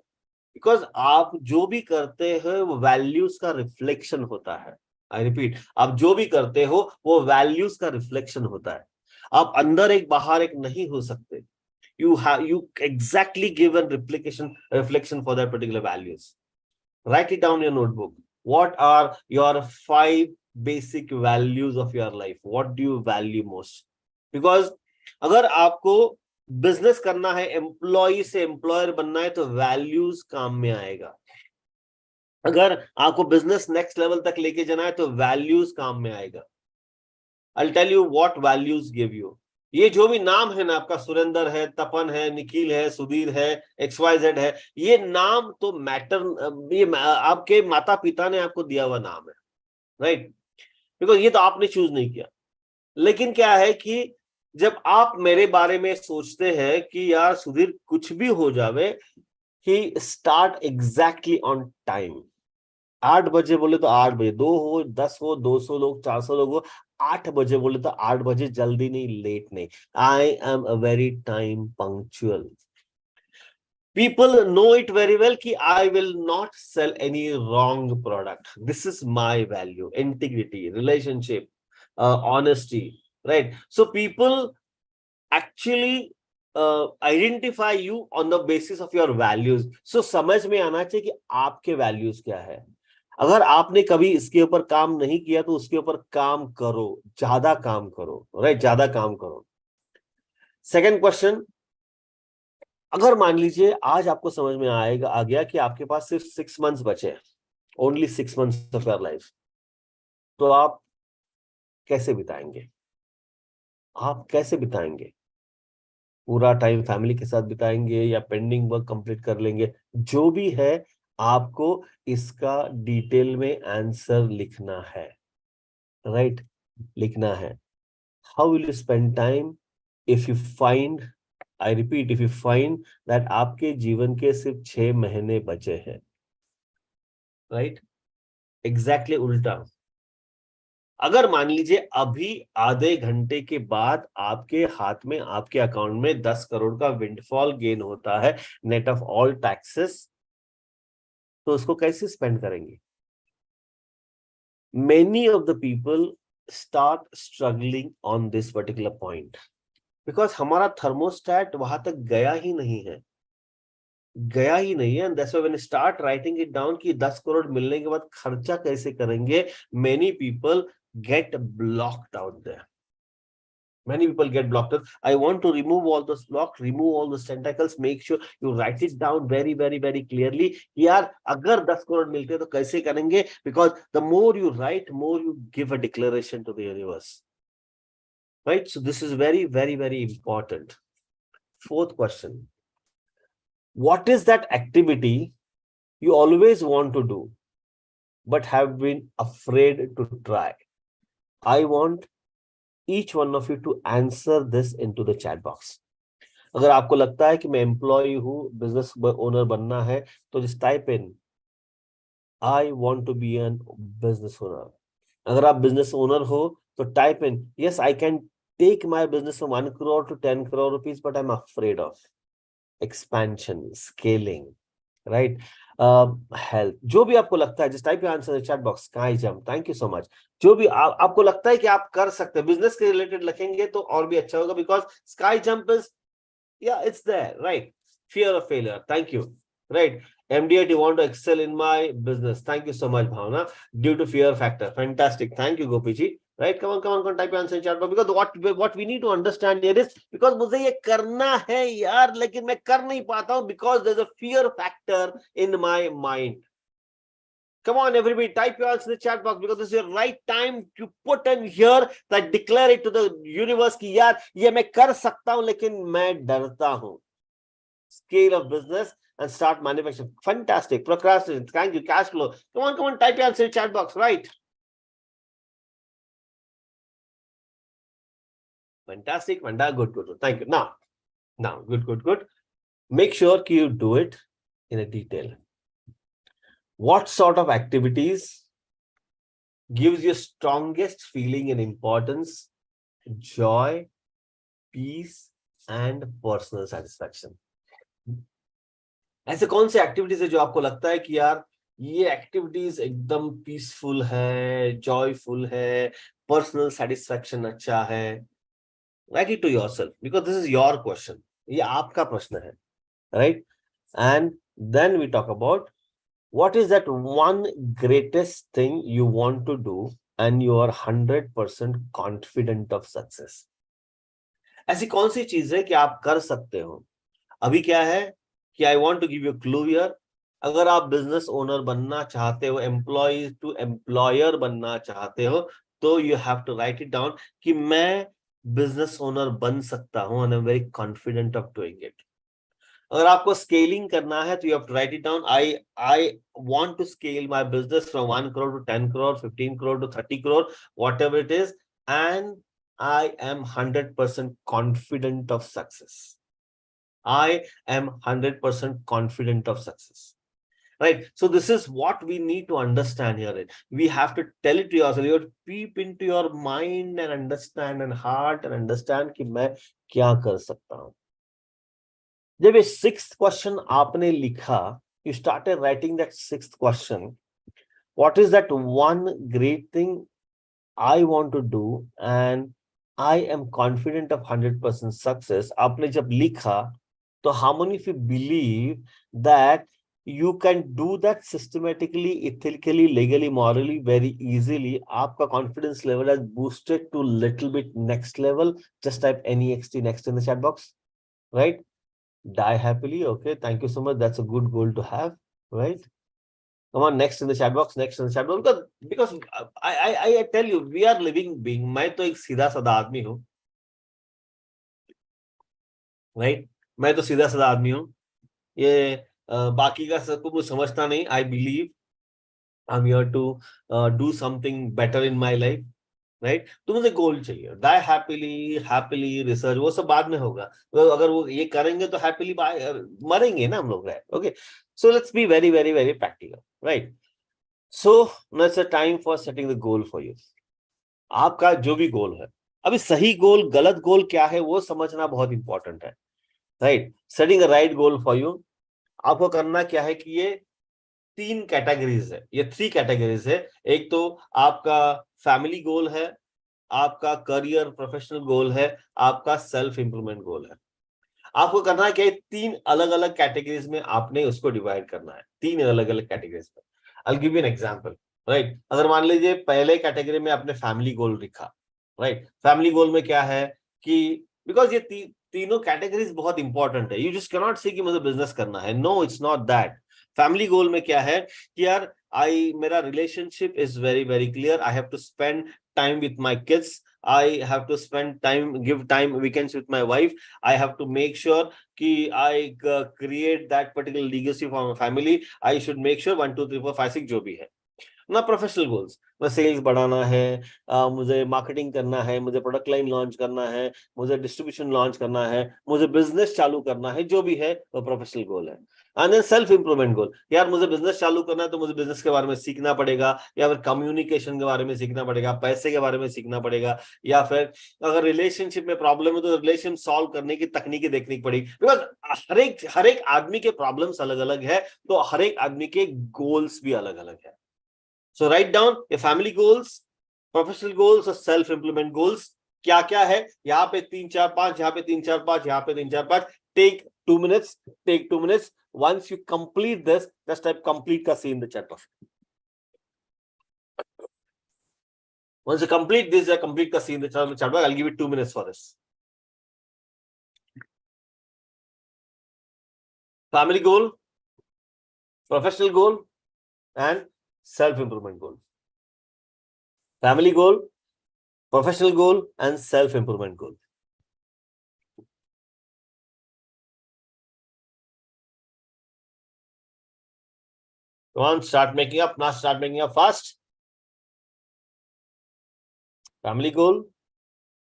बिकॉज आप जो भी करते हैं वो वैल्यूज का रिफ्लेक्शन होता है. आई रिपीट, आप जो भी करते हो वो वैल्यूज का रिफ्लेक्शन होता है. आप अंदर एक बाहर एक नहीं हो सकते. You exactly give a reflection for that particular values. Write it down in your notebook. What are your 5 basic values of your life? What do you value most? Because अगर आपको बिजनेस करना है, एम्प्लॉय से employer बनना है, तो values काम में आएगा. अगर आपको बिजनेस नेक्स्ट लेवल तक लेके जाना है तो वैल्यूज काम में आएगा. I'll tell you what values give you. ये जो भी नाम है ना आपका, सुरेंद्र है, तपन है, निखिल है, सुधीर है, XYZ है, ये नाम तो मैटर, ये आपके माता पिता ने आपको दिया हुआ नाम है, राइट? बिकॉज ये तो आपने चूज नहीं किया. लेकिन क्या है कि जब आप मेरे बारे में सोचते हैं कि यार सुधीर कुछ भी हो जावे, ही स्टार्ट एग्जैक्टली ऑन टाइम. 8 बजे बोले तो 8 बजे, 2 हो, 10 हो, 200 लोग, 400 लोग हो, 8 बजे बोले तो 8 बजे, जल्दी नहीं, लेट नहीं. आई am a very time punctual. People know it very well कि I will not sell any wrong product. This is my value, integrity, relationship, honesty, right? So people actually identify you on the basis of your values. So समझ में आना चाहिए कि आपके values क्या है. अगर आपने कभी इसके ऊपर काम नहीं किया तो उसके ऊपर काम करो, ज्यादा काम करो, राइट? ज्यादा काम करो. सेकंड क्वेश्चन, अगर मान लीजिए आज आपको समझ में आ गया कि आपके पास सिर्फ 6 मंथ्स बचे हैं, only 6 months of your life, तो आप कैसे बिताएंगे? आप कैसे बिताएंगे? पूरा टाइम फैमिली के साथ बिताएंगे या पेंडिंग वर्क कंप्लीट कर लेंगे? जो भी है, आपको इसका डिटेल में आंसर लिखना है, राइट? लिखना है. How will you spend time if you find, I repeat, if you find that आपके जीवन के सिर्फ 6 महीने बचे हैं, राइट? एग्जैक्टली उल्टा. अगर मान लीजिए अभी आधे घंटे के बाद आपके हाथ में, आपके अकाउंट में 10 करोड़ का विंडफॉल गेन होता है, नेट ऑफ ऑल टैक्सेस, तो उसको कैसे स्पेंड करेंगे? Many of the people start struggling on this particular point because हमारा थर्मोस्टेट वहां तक गया ही नहीं है. And that's why when you start writing it down कि 10 करोड़ मिलने के बाद खर्चा कैसे करेंगे, many people get blocked out there. Many people get blocked. I want to remove all those blocks, remove all those tentacles. Make sure you write it down very, very, very clearly. यार अगर 10 करोड़ मिलते तो कैसे करेंगे? Because the more you write, more you give a declaration to the universe. Right? So this is very, very, very important. Fourth question. What is that activity you always want to do, but have been afraid to try? I want each one of you to answer this into the chat box. अगर आपको लगता है कि मैं employ हूं, business owner बनना है, तो just type in I want to be an business owner. अगर आप बिजनेस ओनर हो तो type in yes I can take my business from 1 crore to 10 crore rupees, but I am afraid of expansion, scaling, right, health. जो भी आपको लगता है, just type your answer in chat box. Sky jump, thank you so much. जो भी आपको लगता है कि आप कर सकते हैं, बिजनेस के रिलेटेड लिखेंगे तो और भी अच्छा होगा, because sky jump is, yeah, it's there, right? Fear of failure, thank you, right? MD8, you want to excel in my business, thank you so much, Bhavna. Due to fear factor, fantastic, thank you, Gopiji. Right, come on, type your answer in chat box, because what we need to understand here is, because मुझे ये करना है यार, लेकिन मैं कर नहीं पाता हूँ because there's a fear factor in my mind. Come on, everybody, type your answer in the chat box, because this is your right time to put in here that declare it to the universe कि यार ये मैं कर सकता हूं लेकिन मैं डरता हूं. Scale of business and start manufacturing. Fantastic. Procrastination. Thank you. Cash flow. Come on, type your answer in the chat box, right? Fantastic. Good. Thank you. Now, good. Make sure you do it in a detail. What sort of activities gives you strongest feeling and importance, joy, peace, and personal satisfaction? ऐसे कौन से activities है जो आपको लगता है कि यार ये एक्टिविटीज एकदम पीसफुल है, जॉयफुल है, पर्सनल सेटिस्फैक्शन अच्छा है? Write it to yourself, because this is your question, ये आपका प्रश्न है, right? And then we talk about what is that one greatest thing you want to do and you are 100% confident of success? ऐसी कौन सी चीज है कि आप कर सकते हो? अभी क्या है कि I want to give you clue here. अगर आप बिजनेस ओनर बनना चाहते हो, एम्प्लॉय टू एम्प्लॉयर बनना चाहते हो, तो you have to write it down कि मैं बिजनेस ओनर बन सकता हूं and I am very confident of doing it. अगर आपको स्केलिंग करना है तो you have to write it down, I want to scale my business from 1 crore to 10 crore, 15 crore to 30 crore, whatever it is, and I am 100% confident of success. I am 100% confident of success. Right? So this is what we need to understand here. We have to tell it to yourself. You have to peep into your mind and understand, and heart and understand कि मैं क्या कर सकता हूँ. जब ये 6th question आपने लिखा, you started writing that 6th question. What is that one great thing I want to do and I am confident of 100% success? आपने जब लिखा, so how many of you believe that you can do that systematically, ethically, legally, morally, very easily? आपका confidence level has boosted to little bit next level. Just type NEXT next in the chat box, right? Die happily. Okay, thank you so much. That's a good goal to have, right? Come on, next in the chat box, next in the chat box. Because I tell you, we are living being. मैं तो एक सीधा साधा आदमी हूँ, right? मैं तो सीधा साधा आदमी हूँ. ये बाकी का सबको कुछ समझता नहीं. I believe I'm here to do something better in my life, right? तो मुझे गोल चाहिए. Die happily रिसर्च वो सब बाद में होगा. तो अगर वो ये करेंगे तो हैप्पीली मरेंगे ना हम लोग, right? Okay, so let's be very practical, right? So now it's a time for setting the goal for you. आपका जो भी गोल है, अभी सही गोल गलत गोल क्या है वो समझना बहुत इंपॉर्टेंट है, right? Setting a right goal for you. आपको करना क्या है कि ये 3 कैटेगरीज है, ये 3 कैटेगरीज है. एक तो आपका फैमिली गोल है, आपका करियर प्रोफेशनल गोल है, आपका सेल्फ इंप्रूवमेंट गोल है. आपको करना है क्या, 3 अलग अलग कैटेगरीज में आपने उसको डिवाइड करना है, 3 अलग अलग कैटेगरीज में. I will give you an example, right? अगर मान लीजिए पहले कैटेगरी में आपने फैमिली गोल लिखा, राइट? फैमिली गोल में क्या है कि बिकॉज ये तीनों कैटेगरीज बहुत इंपॉर्टेंट है. यू जस्ट कैन नॉट से कि मुझे बिजनेस करना है. No, it's not that. Family goal में क्या है कि यार मेरा relationship is very clear. I have to spend time with my kids. I have to spend time, give time weekends with my wife. I have to make sure कि I create that particular legacy for my family. I should make sure 1, 2, 3, 4, 5, 6 जो भी है. ना professional goals, मैं sales बढ़ाना है, मुझे marketing करना है, मुझे प्रोडक्ट लाइन लॉन्च करना है, मुझे डिस्ट्रीब्यूशन लॉन्च करना है, मुझे बिजनेस चालू करना है, जो भी है वो प्रोफेशनल गोल है। एंड देन सेल्फ इंप्रूवमेंट गोल, यार मुझे बिजनेस चालू करना है तो मुझे बिजनेस के बारे में सीखना पड़ेगा, या फिर कम्युनिकेशन के बारे में सीखना पड़ेगा, पैसे के बारे में सीखना पड़ेगा, या फिर अगर रिलेशनशिप में प्रॉब्लम है तो रिलेशन सॉल्व करने की तकनीकें देखनी पड़ेगी। बिकॉज हर एक आदमी के प्रॉब्लम्स अलग अलग है, तो हर एक आदमी के गोल्स भी अलग अलग है। So write down your family goals, professional goals और सेल्फ इंप्रूवमेंट गोल्स क्या क्या है। यहाँ पे 3 4 5, यहाँ पे 3 4 5, यहाँ पे 3 4 5। Take 2 minutes, take 2 minutes. Once you complete this, just type complete ka see in the chat box. Once you complete this, complete ka see in the chat box. I'll give you 2 minutes for this. Family goal, professional goal, and self-improvement goal. Family goal, professional goal, and self-improvement goal. Come on, start making up. Now start making up fast. Family goal,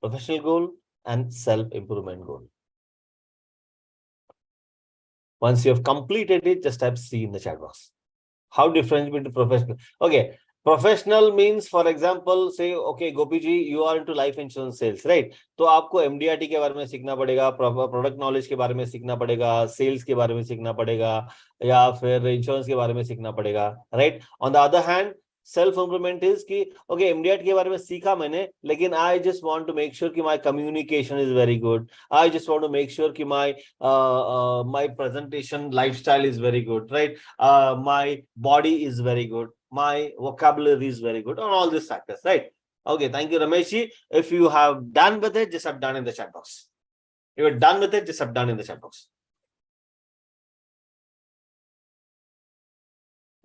professional goal, and self-improvement goal. Once you have completed it, just type C in the chat box. How different between professional? Okay, professional means, for example, say, okay, Gopi ji, you are into life insurance sales, right? तो आपको MDRT के बारे में सीखना पड़ेगा, product knowledge के बारे में सीखना पड़ेगा, सेल्स के बारे में सीखना पड़ेगा, या फिर इंश्योरेंस के बारे में सीखना पड़ेगा, right? On the other hand, self improvement is कि ओके MDRT के बारे में सीखा मैंने, लेकिन I just want to make sure कि my communication is very good, I just want to make sure कि my presentation lifestyle is very good, right? My body is very good, my vocabulary is very good, on all these factors, right? Okay, thank you, Ramesh. If you have done with it, just have done in the chat box. If you're done with it, just have done in the chat box.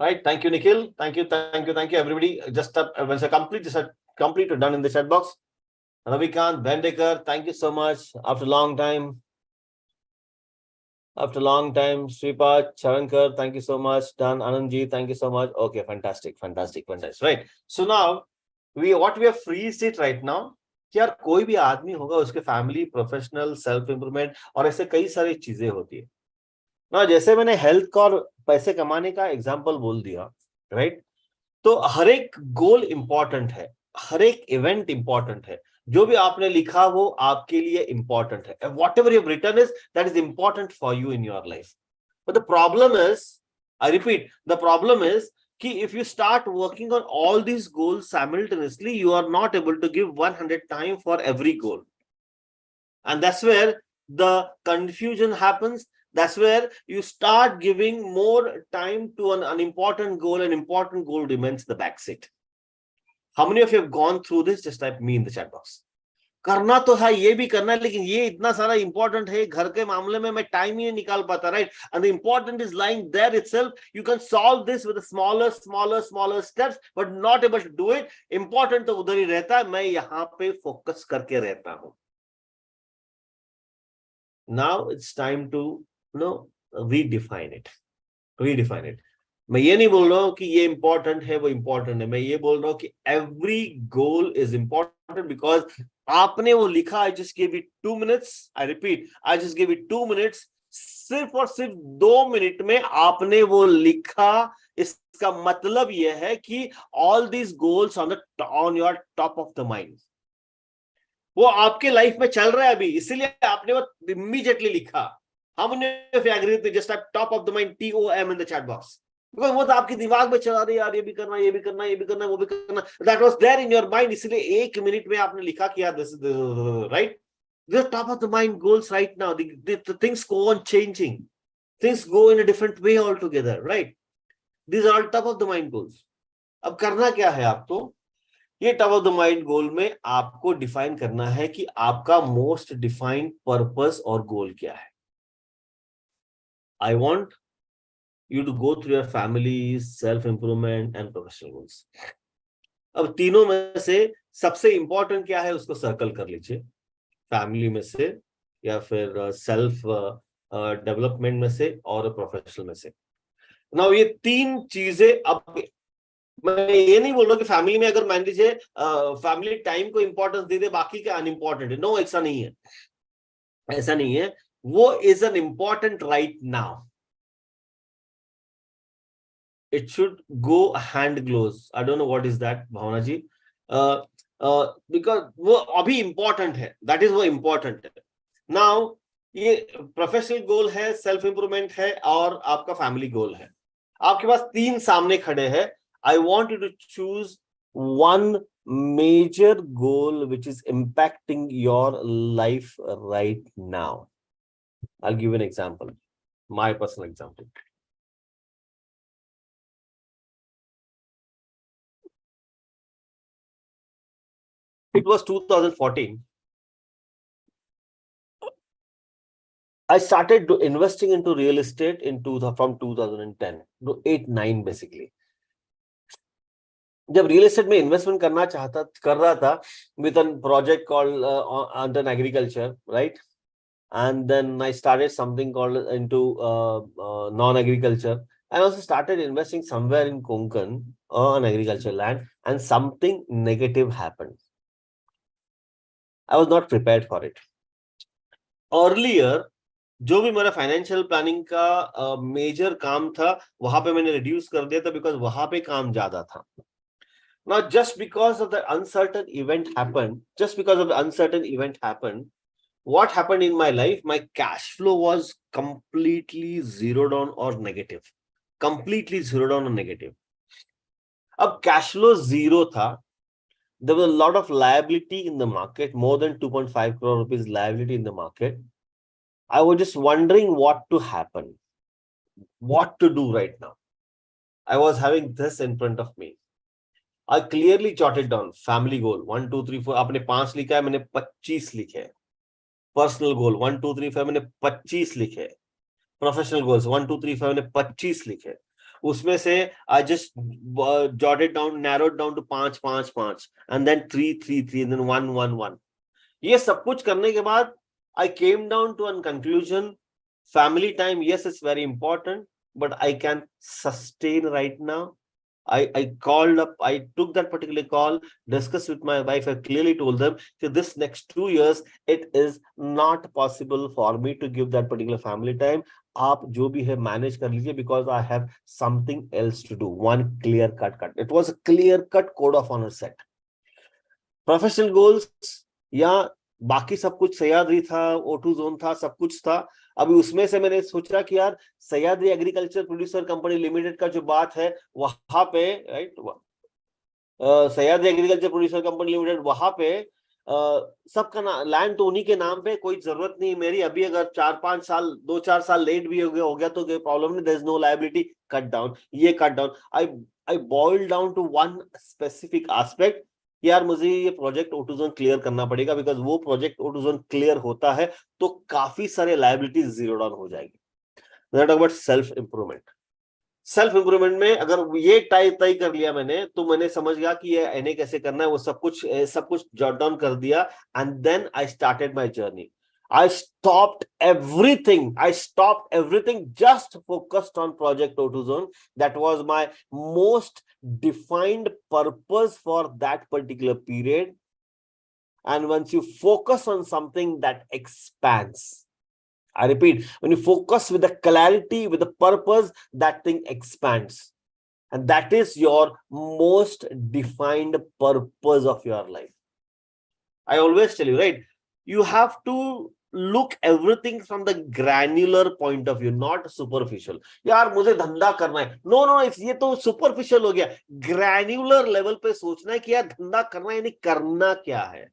Right, thank you, Nikhil. Thank you, everybody. Just once I complete, just complete or done in the chat box. Ravikant, Bendekar, thank you so much. After a long time. Sripat, Charankar, thank you so much. Done. Anandji, thank you so much. Okay, fantastic. Right. So now, what we have freezed it right now, कि यार कोई भी आदमी होगा, उसके family, professional, self improvement और ऐसे कई सारी चीजें होती है ना। जैसे मैंने हेल्थ का और पैसे कमाने का एग्जांपल बोल दिया, राइट? तो हर एक गोल इंपॉर्टेंट है, हर एक इवेंट इंपॉर्टेंट है, जो भी आपने लिखा वो आपके लिए इंपॉर्टेंट है। Whatever you have written is that is important for you in your life. But the problem is, I repeat, the problem is कि if you start working on all these goals simultaneously, you are not able to give 100 time for every goal, and that's where the confusion happens. That's where you start giving more time to an important goal, and important goal remains the backseat. How many of you have gone through this? Just type me in the chat box. करना तो है, ये भी करना है, लेकिन ये इतना सारा इंपॉर्टेंट है, घर के मामले में मैं टाइम ही नहीं निकाल पाता, right? And the important is lying there itself. You can solve this with smaller steps, but not able to do it. Important तो उधर ही रहता है, मैं यहाँ पे फोकस करके रहता हूं. Now it's time to redefine it. मैं ये नहीं बोल रहा हूं कि ये इंपॉर्टेंट है, वो इंपॉर्टेंट है. मैं ये बोल रहा हूं कि every goal is important because आपने वो लिखा. I just give it 2 minutes. I repeat, I just give it 2 minutes. सिर्फ और सिर्फ 2 मिनट में आपने वो लिखा. इसका मतलब यह है कि all these goals on your top of the mind, वो आपके लाइफ में चल रहा है अभी, इसलिए आपने वो इमीडिएटली लिखा. How many of you agree with me? Just type top of the mind TOM in the chat box. Because वो तो आपके दिमाग में चला रही है, यार ये भी करना, ये भी करना, ये भी करना, वो भी करना. That was there in your mind. इसलिए 1 मिनट में आपने लिखा कि यार this is right. These are top of the mind goals right now. The things go on changing. Things go in a different way altogether, right? These are all top of the mind goals. अब करना क्या है आपको? ये top of the mind गोल में आपको define करना है कि आपका मोस्ट डिफाइंड पर्पस और गोल क्या है. I want you to go through your family, self improvement and professional goals. अब तीनों में से सबसे इंपॉर्टेंट क्या है उसको सर्कल कर लीजिए. फैमिली में से, या फिर सेल्फ डेवलपमेंट में से, और प्रोफेशनल में से. नाउ ये 3 चीजें अब मैं ये नहीं बोल रहा कि फैमिली में अगर मान लीजिए फैमिली टाइम को इंपॉर्टेंस दे दे, बाकी का अनइम्पॉर्टेंट है, नो, ऐसा नहीं है, ऐसा नहीं है, वो is an important right now, it should go hand gloves. I don't know what is that, Bhavna ji, because वो अभी important है, that is वो important है. Now ये प्रोफेशनल गोल है, सेल्फ इंप्रूवमेंट है, और आपका फैमिली गोल है. आपके पास तीन सामने खड़े हैं. I want you to choose one major goal which is impacting your life right now. I'll give you an example, my personal example. It was 2014. I started investing into real estate from 2010 to 8-9 basically. जब real estate में investment कर रहा था with a project called under agriculture, right? And then I started something called into non-agriculture. I also started investing somewhere in Konkan on agriculture land, and something negative happened. I was not prepared for it. Earlier, जो भी मेरा financial planning का major काम था, वहां पे मैंने reduce कर दिया था, बिकॉज वहां पे काम ज्यादा था. Now, just because of the uncertain event happened, what happened in my life? My cash flow was completely zeroed on or negative. Completely zeroed on or negative. अब cash flow zero था. There was a lot of liability in the market, more than 2.5 crore rupees liability in the market. I was just wondering what to happen, what to do right now. I was having this in front of me. I clearly jotted down family goal 1 2 3 4. आपने 5 लिखा है, मैंने 25 लिखे. Personal goal 1 2 3 5 मैंने 25 लिखे. Professional goals 1 2 3 5 मैंने 25 लिखे. उसमें से I just jotted down, narrowed down to 5 5 5 and then 3 3 3 and then 1 1 1. ये सब कुछ करने के बाद I came down to an conclusion. Family time, yes, it's very important, but I can sustain right now. I called up, I took that particular call, discussed with my wife. I clearly told them that this next 2 years, it is not possible for me to give that particular family time. आप जो भी है manage कर लीजिए, because I have something else to do. One clear cut. It was a clear cut code of honor set. Professional goals या बाकी सब कुछ सह्याद्री था, O2 जोन था, सब कुछ था. अभी उसमें से मैंने सोचा कि यार Sahyadri agriculture producer company limited का जो बात है वहां पे, right, Sahyadri agriculture producer company limited, वहां पे सबका लैंड तो उन्हीं के नाम पे, कोई जरूरत नहीं मेरी. अभी अगर 4-5 साल 2-4 साल लेट भी हो गया तो कोई प्रॉब्लम नहीं. There is no liability. Cut down, ये cut down. I boil down to one specific aspect. यार मुझे ये प्रोजेक्ट O2 जोन क्लियर करना पड़ेगा, बिकॉज वो प्रोजेक्ट O2 जोन क्लियर होता है तो काफी सारे लायबिलिटीज जीरो डाउन हो जाएगी. That about self improvement. Self improvement में अगर ये तय कर लिया मैंने, तो मैंने समझ गया कि ये एनए कैसे करना है, वो सब कुछ जॉट डाउन कर दिया. And then I started my journey. I stopped everything. Just focused on Project O2 Zone. That was my most defined purpose for that particular period. And once you focus on something, that expands. I repeat, when you focus with the clarity, with the purpose, that thing expands. And that is your most defined purpose of your life. I always tell you, right? You have to look everything from the granular point of view, not superficial. यार मुझे धंधा करना है. No, ये तो superficial हो गया. Granular level पे सोचना है कि यार धंधा करना है, यानी करना क्या है.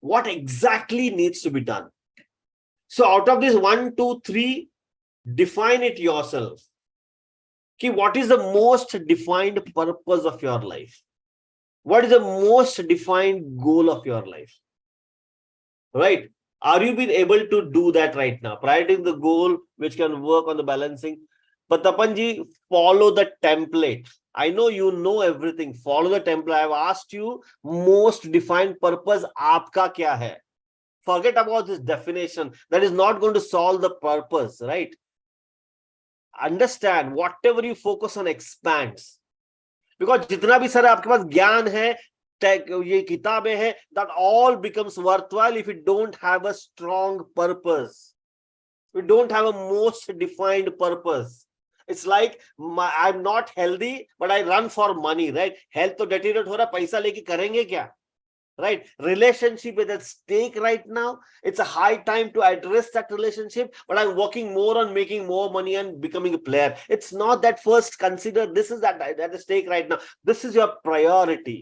What exactly needs to be done? So out of this 1 2 3, define it yourself. Ki what is the most defined purpose of your life? What is the most defined goal of your life? Right? Are you being able to do that right now? Prioritizing the goal which can work on the balancing. But Tapanji, follow the template. I know you know everything. Follow the template. I have asked you most defined purpose aapka kya hai? Forget about this definition. That is not going to solve the purpose, right? Understand, whatever you focus on expands. Because जितना भी सारा आपके पास ज्ञान है, ये किताबें हैं, that all becomes worthwhile if you don't have a strong purpose. We don't have a most defined purpose. It's like I'm not healthy, but I run for money, right? Health तो deteriorate हो रहा, पैसा लेके करेंगे क्या, right? Relationship is at stake right now. It's a high time to address that relationship, but I'm working more on making more money and becoming a player. It's not that first consider this is that at the stake right now. This is your priority.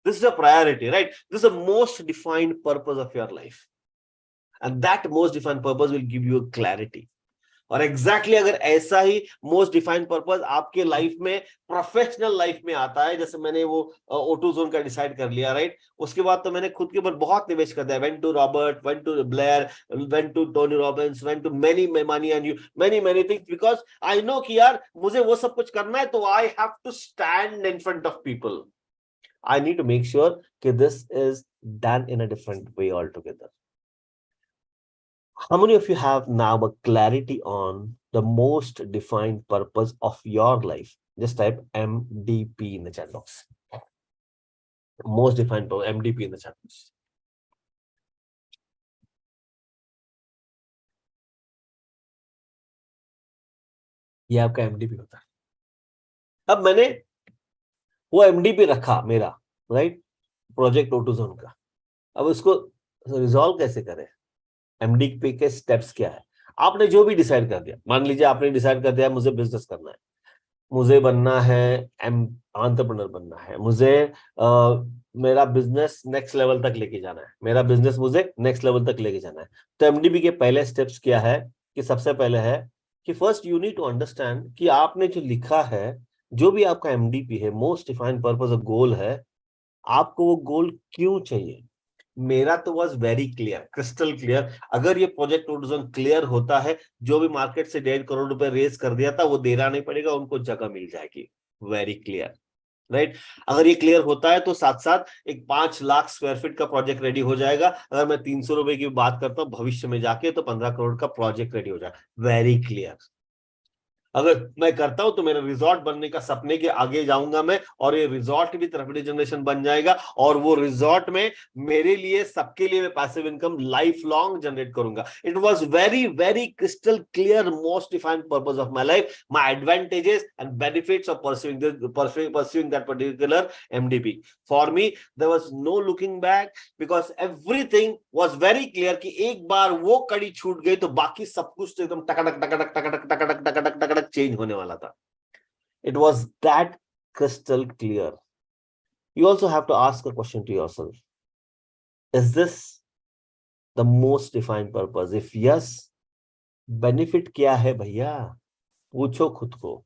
This is a priority, right? This is the most defined purpose of your life. And that most defined purpose will give you a clarity. और exactly अगर ऐसा ही most defined purpose आपके life में, professional life में आता है, जैसे मैंने वो O2 जोन का डिसाइड कर लिया, राइट? उसके बाद तो मैंने खुद के ऊपर बहुत निवेश कर दिया. Went to Robert, went to Blair, went to Tony Robbins, went to many money and you many things, because I know कि यार मुझे वो सब कुछ करना है, तो I have to stand in front of people. I need to make sure कि this is done in a different way all together. How many of you have now a clarity on the most defined purpose of your life? Just type MDP in the chat box. Most defined purpose, MDP in the chat box. ये आपका MDP होता है. अब मैंने वो MDP रखा मेरा, right? Project O2 zone का. अब उसको रिजॉल्व कैसे करें? MDP के स्टेप्स क्या है? आपने जो भी डिसाइड कर दिया, मान लीजिए आपने डिसाइड कर दिया मुझे बिजनेस करना है, मुझे बनना है एंटरप्रेन्योर बनना है, मुझे मेरा बिजनेस नेक्स्ट लेवल तक लेके जाना है, मेरा बिजनेस मुझे नेक्स्ट लेवल तक लेके जाना है. तो एमडीपी के पहले स्टेप्स क्या है कि सबसे पहले है कि first you need to understand कि आपने जो लिखा है, जो भी आपका एमडीपी है, most defined purpose of goal है, आपको वो गोल क्यों चाहिए? मेरा तो was very clear, crystal clear. अगर ये प्रोजेक्ट क्लियर होता है, जो भी मार्केट से 1.5 करोड़ रुपए रेज कर दिया था वो देना नहीं पड़ेगा, उनको जगह मिल जाएगी. Very clear, right? अगर ये क्लियर होता है तो साथ साथ एक 5 लाख स्क्वायर फीट का प्रोजेक्ट रेडी हो जाएगा. अगर मैं 300 रुपए की बात करता हूं भविष्य में जाके, तो 15 करोड़ का प्रोजेक्ट रेडी हो जाएगा. Very clear. अगर मैं करता हूं तो मेरा रिजॉर्ट बनने का सपने के आगे जाऊंगा मैं, और ये रिजॉर्ट भी रेवेन्यू जनरेशन बन जाएगा, और वो रिजॉर्ट में मेरे लिए, सबके लिए मैं passive income life long generate करूंगा. It was very very crystal clear, most defined purpose of my life, my advantages and benefits of pursuing that particular MDP. For me there was no looking back, because everything was very clear कि एक बार वो कड़ी छूट गई तो बाकी सब कुछ तो एकदम टकटक टकटक टकटक टकटक टकटक टकटक चेंज होने वाला था. It was that crystal clear. You also have to ask a question to yourself. Is this the most defined purpose? If yes, benefit क्या है भैया? पूछो खुद को.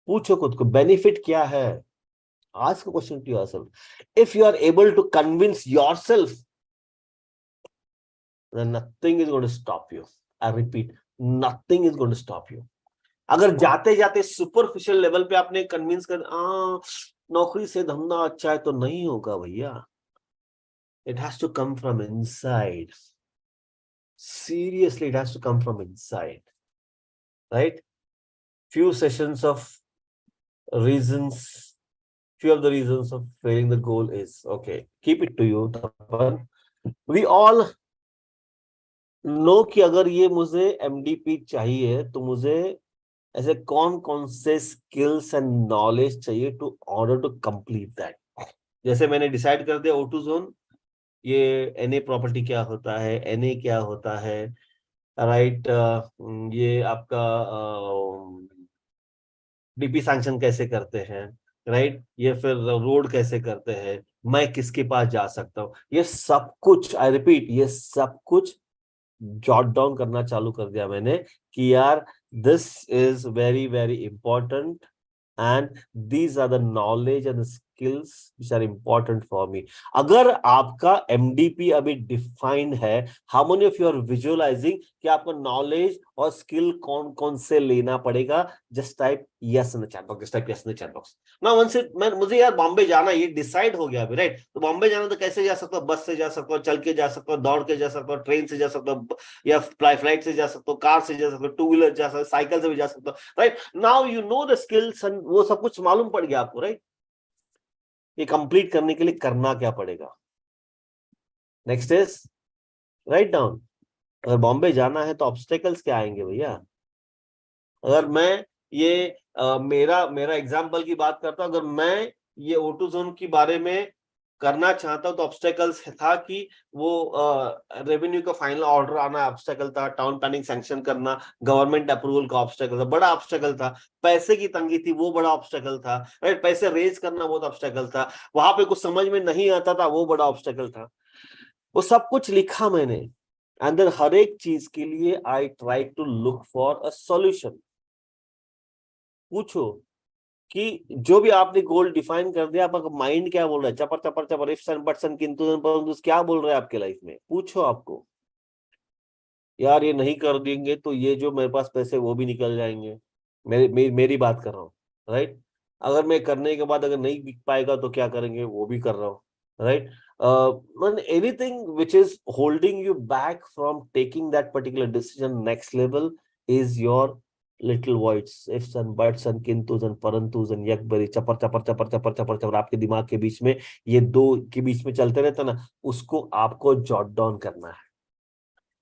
पूछो खुद को, benefit क्या है? Ask a question to yourself. If you are able to convince yourself, then nothing is going to stop you. I repeat, nothing is going to stop you. अगर जाते जाते सुपरफिशियल लेवल पे आपने कन्विंस कर नौकरी से धंधा अच्छा है, तो नहीं होगा भैया. It has to come from inside. Seriously, it has to come from inside, right? few sessions of reasons, few of the reasons of failing the goal is, okay, keep it to you, Tapan. We all know कि अगर ये मुझे MDP चाहिए तो मुझे ऐसे कौन कौन से स्किल्स एंड नॉलेज चाहिए to order to complete that. जैसे मैंने डिसाइड कर दिया O2 जोन, ये एनए प्रॉपर्टी क्या होता है, एनए क्या होता है, राइट? ये आपका डीपी सैंक्शन कैसे करते हैं, राइट? ये फिर रोड कैसे करते हैं, मैं किसके पास जा सकता हूँ, ये सब कुछ, आई रिपीट, ये सब कुछ जॉट डाउन करना चालू कर दिया मैंने कि यार this is very very important and these are the knowledge and the skills which are important for me. अगर आपका MDP अभी डिफाइंड है, how many of you are visualizing कि आपको नॉलेज और स्किल कौन कौन से लेना पड़ेगा? Just type yes in the chat box. Just type yes in the chat box. Now once मुझे यार बॉम्बे जाना, ये डिसाइड हो गया अभी, राइट? तो बॉम्बे जाना तो कैसे जा सकता हूँ? बस से जा सकता हूँ, चल के जा सकता हूँ, दौड़ के जा सकता हूँ, ट्रेन से जा सकता हूँ, या फ्लाइट से जा सकता हूँ, कार से जा सकता हूँ, टू व्हीलर जा सकता हूँ, साइकिल से भी जा सकता हूँ, right? Now you know the skills, वो सब कुछ मालूम पड़ गया आपको, राइट? ये कंप्लीट करने के लिए करना क्या पड़ेगा? Next is write down. अगर बॉम्बे जाना है तो ऑब्स्टेकल्स क्या आएंगे भैया? अगर मैं ये मेरा एग्जाम्पल की बात करता हूं, अगर मैं ये O2 जोन के बारे में करना चाहता हूं तो ऑब्स्टेकल्स था कि वो रेवेन्यू का फाइनल ऑर्डर आना ऑब्स्टेकल था, टाउन प्लानिंग सैंक्शन करना, गवर्नमेंट अप्रूवल का ऑब्स्टेकल था, बड़ा ऑब्स्टेकल था, पैसे की तंगी थी, वो बड़ा ऑब्स्टेकल था, राइट? पैसे रेज करना बहुत ऑब्स्टेकल था, वहां पे कुछ समझ में नहीं आता था, वो बड़ा ऑब्स्टेकल था. वो सब कुछ लिखा मैंने, अंदर हर एक चीज के लिए I try to look for a solution. पूछो कि जो भी आपने गोल डिफाइन कर दिया, आपका माइंड क्या बोल रहा है? चपर चपर चपर, इफ सन बट सन किंतु परंतु, क्या बोल रहा है आपके लाइफ में? पूछो आपको, यार ये नहीं कर देंगे तो ये जो मेरे पास पैसे वो भी निकल जाएंगे. मेरी बात कर रहा हूँ, राइट? अगर मैं करने के बाद अगर नहीं बिक पाएगा तो क्या करेंगे? वो भी कर रहा हूँ, right? Anything which is holding you back from taking that particular decision next level is your little voids, if सन बट सन किंतु सन परंतु सन यकबरी, चपर चपर चपर चपर चपर चपर आपके दिमाग के बीच में, ये दो के बीच में चलते रहता ना, उसको आपको जॉट डाउन करना है.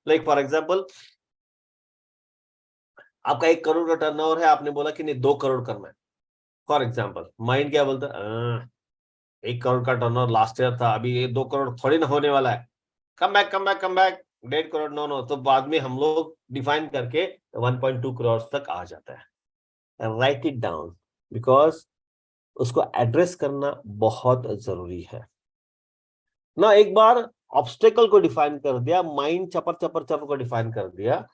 लाइक फॉर एग्जाम्पल, आपका 1 करोड़ का टर्नओवर है, आपने बोला कि नहीं 2 करोड़ करना है. फॉर एग्जाम्पल माइंड क्या बोलता है? 1 करोड़ का टर्नओवर लास्ट ईयर था, अभी ये 2 करोड़ थोड़ी ना होने वाला है. Come back come back come back, 1.5 crore, no no. तो बाद में हम लोग डिफाइन करके 1.2 करोड़ तक आ जाता है. राइट इट डाउन, बिकॉज उसको एड्रेस करना बहुत जरूरी है ना. एक बार ऑब्स्टेकल को डिफाइन कर दिया, माइंड चपर चपर चपर को डिफाइन कर दिया,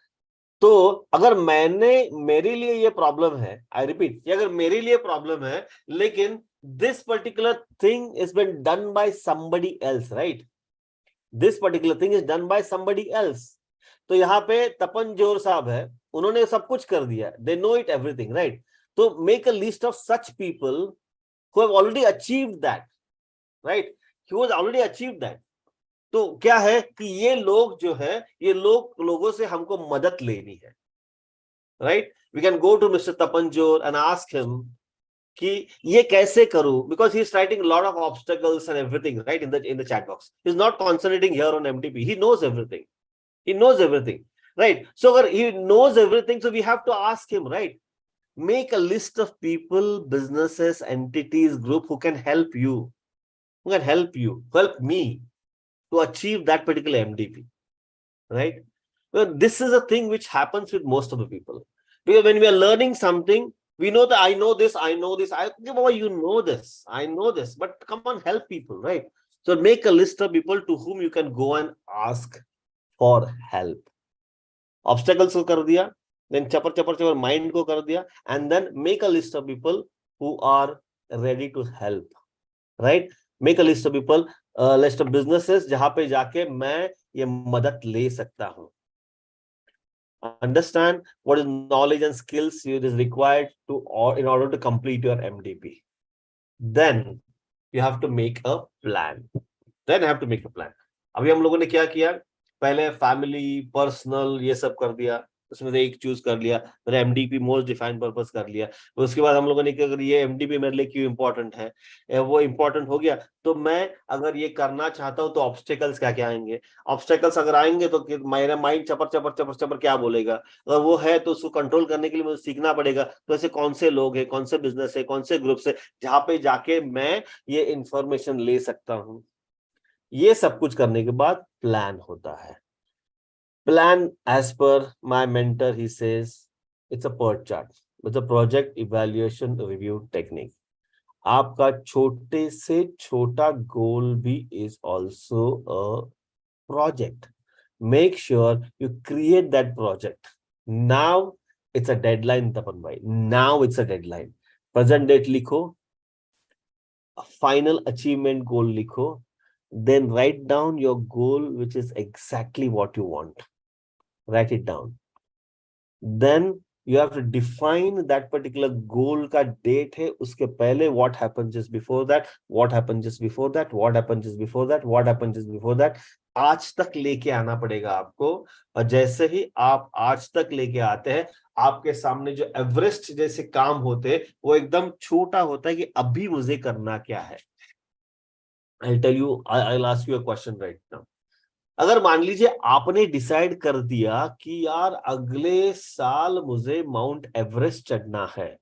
तो अगर मेरे लिए ये प्रॉब्लम है, आई रिपीट, अगर मेरे लिए प्रॉब्लम है, लेकिन this particular thing is been done by somebody else, right? This particular thing is done by somebody else. तो यहाँ पे तपन जोर साहब है, उन्होंने सब कुछ कर दिया, they know it everything, right? तो make a list of such people who have already achieved that, right? He has already achieved that. तो क्या है कि ये लोग जो है, ये लोगों से हमको मदद लेनी है, right? We can go to mister तपनजोर एंड आस्क हिम कि ये कैसे करूं, because he is writing lot of obstacles and everything, right? In the chat box. He is not concentrating here on MTP. He knows everything. He knows everything, right? So अगर he knows everything, so we have to ask him, right? Make a list of people, businesses, entities, group who can help you, help me to achieve that particular MDP, right? Well, this is a thing which happens with most of the people, because when we are learning something, we know that I know this. Okay, Baba, you know this. I know this, but come on, help people, right? So make a list of people to whom you can go and ask for help. Obstacles को कर दिया, then चपर चपर चपर mind को कर दिया, and then make a list of people who are ready to help, right? Make a list of people, list of businesses जहां पे जाके मैं ये मदद ले सकता हूं. Understand what is knowledge and skills you is required to, in order to complete your MDP. Then you have to make a plan. अभी हम लोगों ने क्या किया? पहले फैमिली, पर्सनल, ये सब कर दिया, उसमें से एक चूज कर लिया, फिर एमडीपी मोस्ट डिफाइंड पर्पस कर लिया. उसके बाद हम लोगों ने क्या, अगर ये एमडीपी मेरे लिए क्यों इंपॉर्टेंट है, वो इंपॉर्टेंट हो गया, तो मैं अगर ये करना चाहता हूं तो ऑब्स्टेकल्स क्या क्या आएंगे? ऑब्स्टेकल्स अगर आएंगे तो मेरा माइंड चपर चपर चपर चपर क्या बोलेगा? अगर वो है तो उसको कंट्रोल करने के लिए मुझे सीखना पड़ेगा. तो ऐसे कौन से लोग हैं, कौन से बिजनेस है, कौन से ग्रुप्स है जहां पे जाके मैं ये इंफॉर्मेशन ले सकता हूं? ये सब कुछ करने के बाद प्लान होता है. Plan, as per my mentor, he says, it's a PERT chart. It's a project evaluation review technique. आपका छोटे से छोटा गोल भी is also a project. Make sure you create that project. Now it's a deadline, Tapan bhai. Now it's a deadline. Present date लिखो. final achievement goal लिखो, then write down your goal which is exactly what you want. Write it down. Then you have to define that particular goal का date है, उसके पहले what happened just before that, what happened just before that, what happened just before that, what happened just before that, आज तक लेके आना पड़ेगा आपको। और जैसे ही आप आज तक लेके आते हैं, आपके सामने जो एवरेस्ट जैसे काम होते हैं वो एकदम छोटा होता है कि अभी मुझे करना क्या है। I'll tell you, I'll ask you a question right now. अगर मान लीजिए आपने डिसाइड कर दिया कि यार अगले साल मुझे माउंट एवरेस्ट चढ़ना है,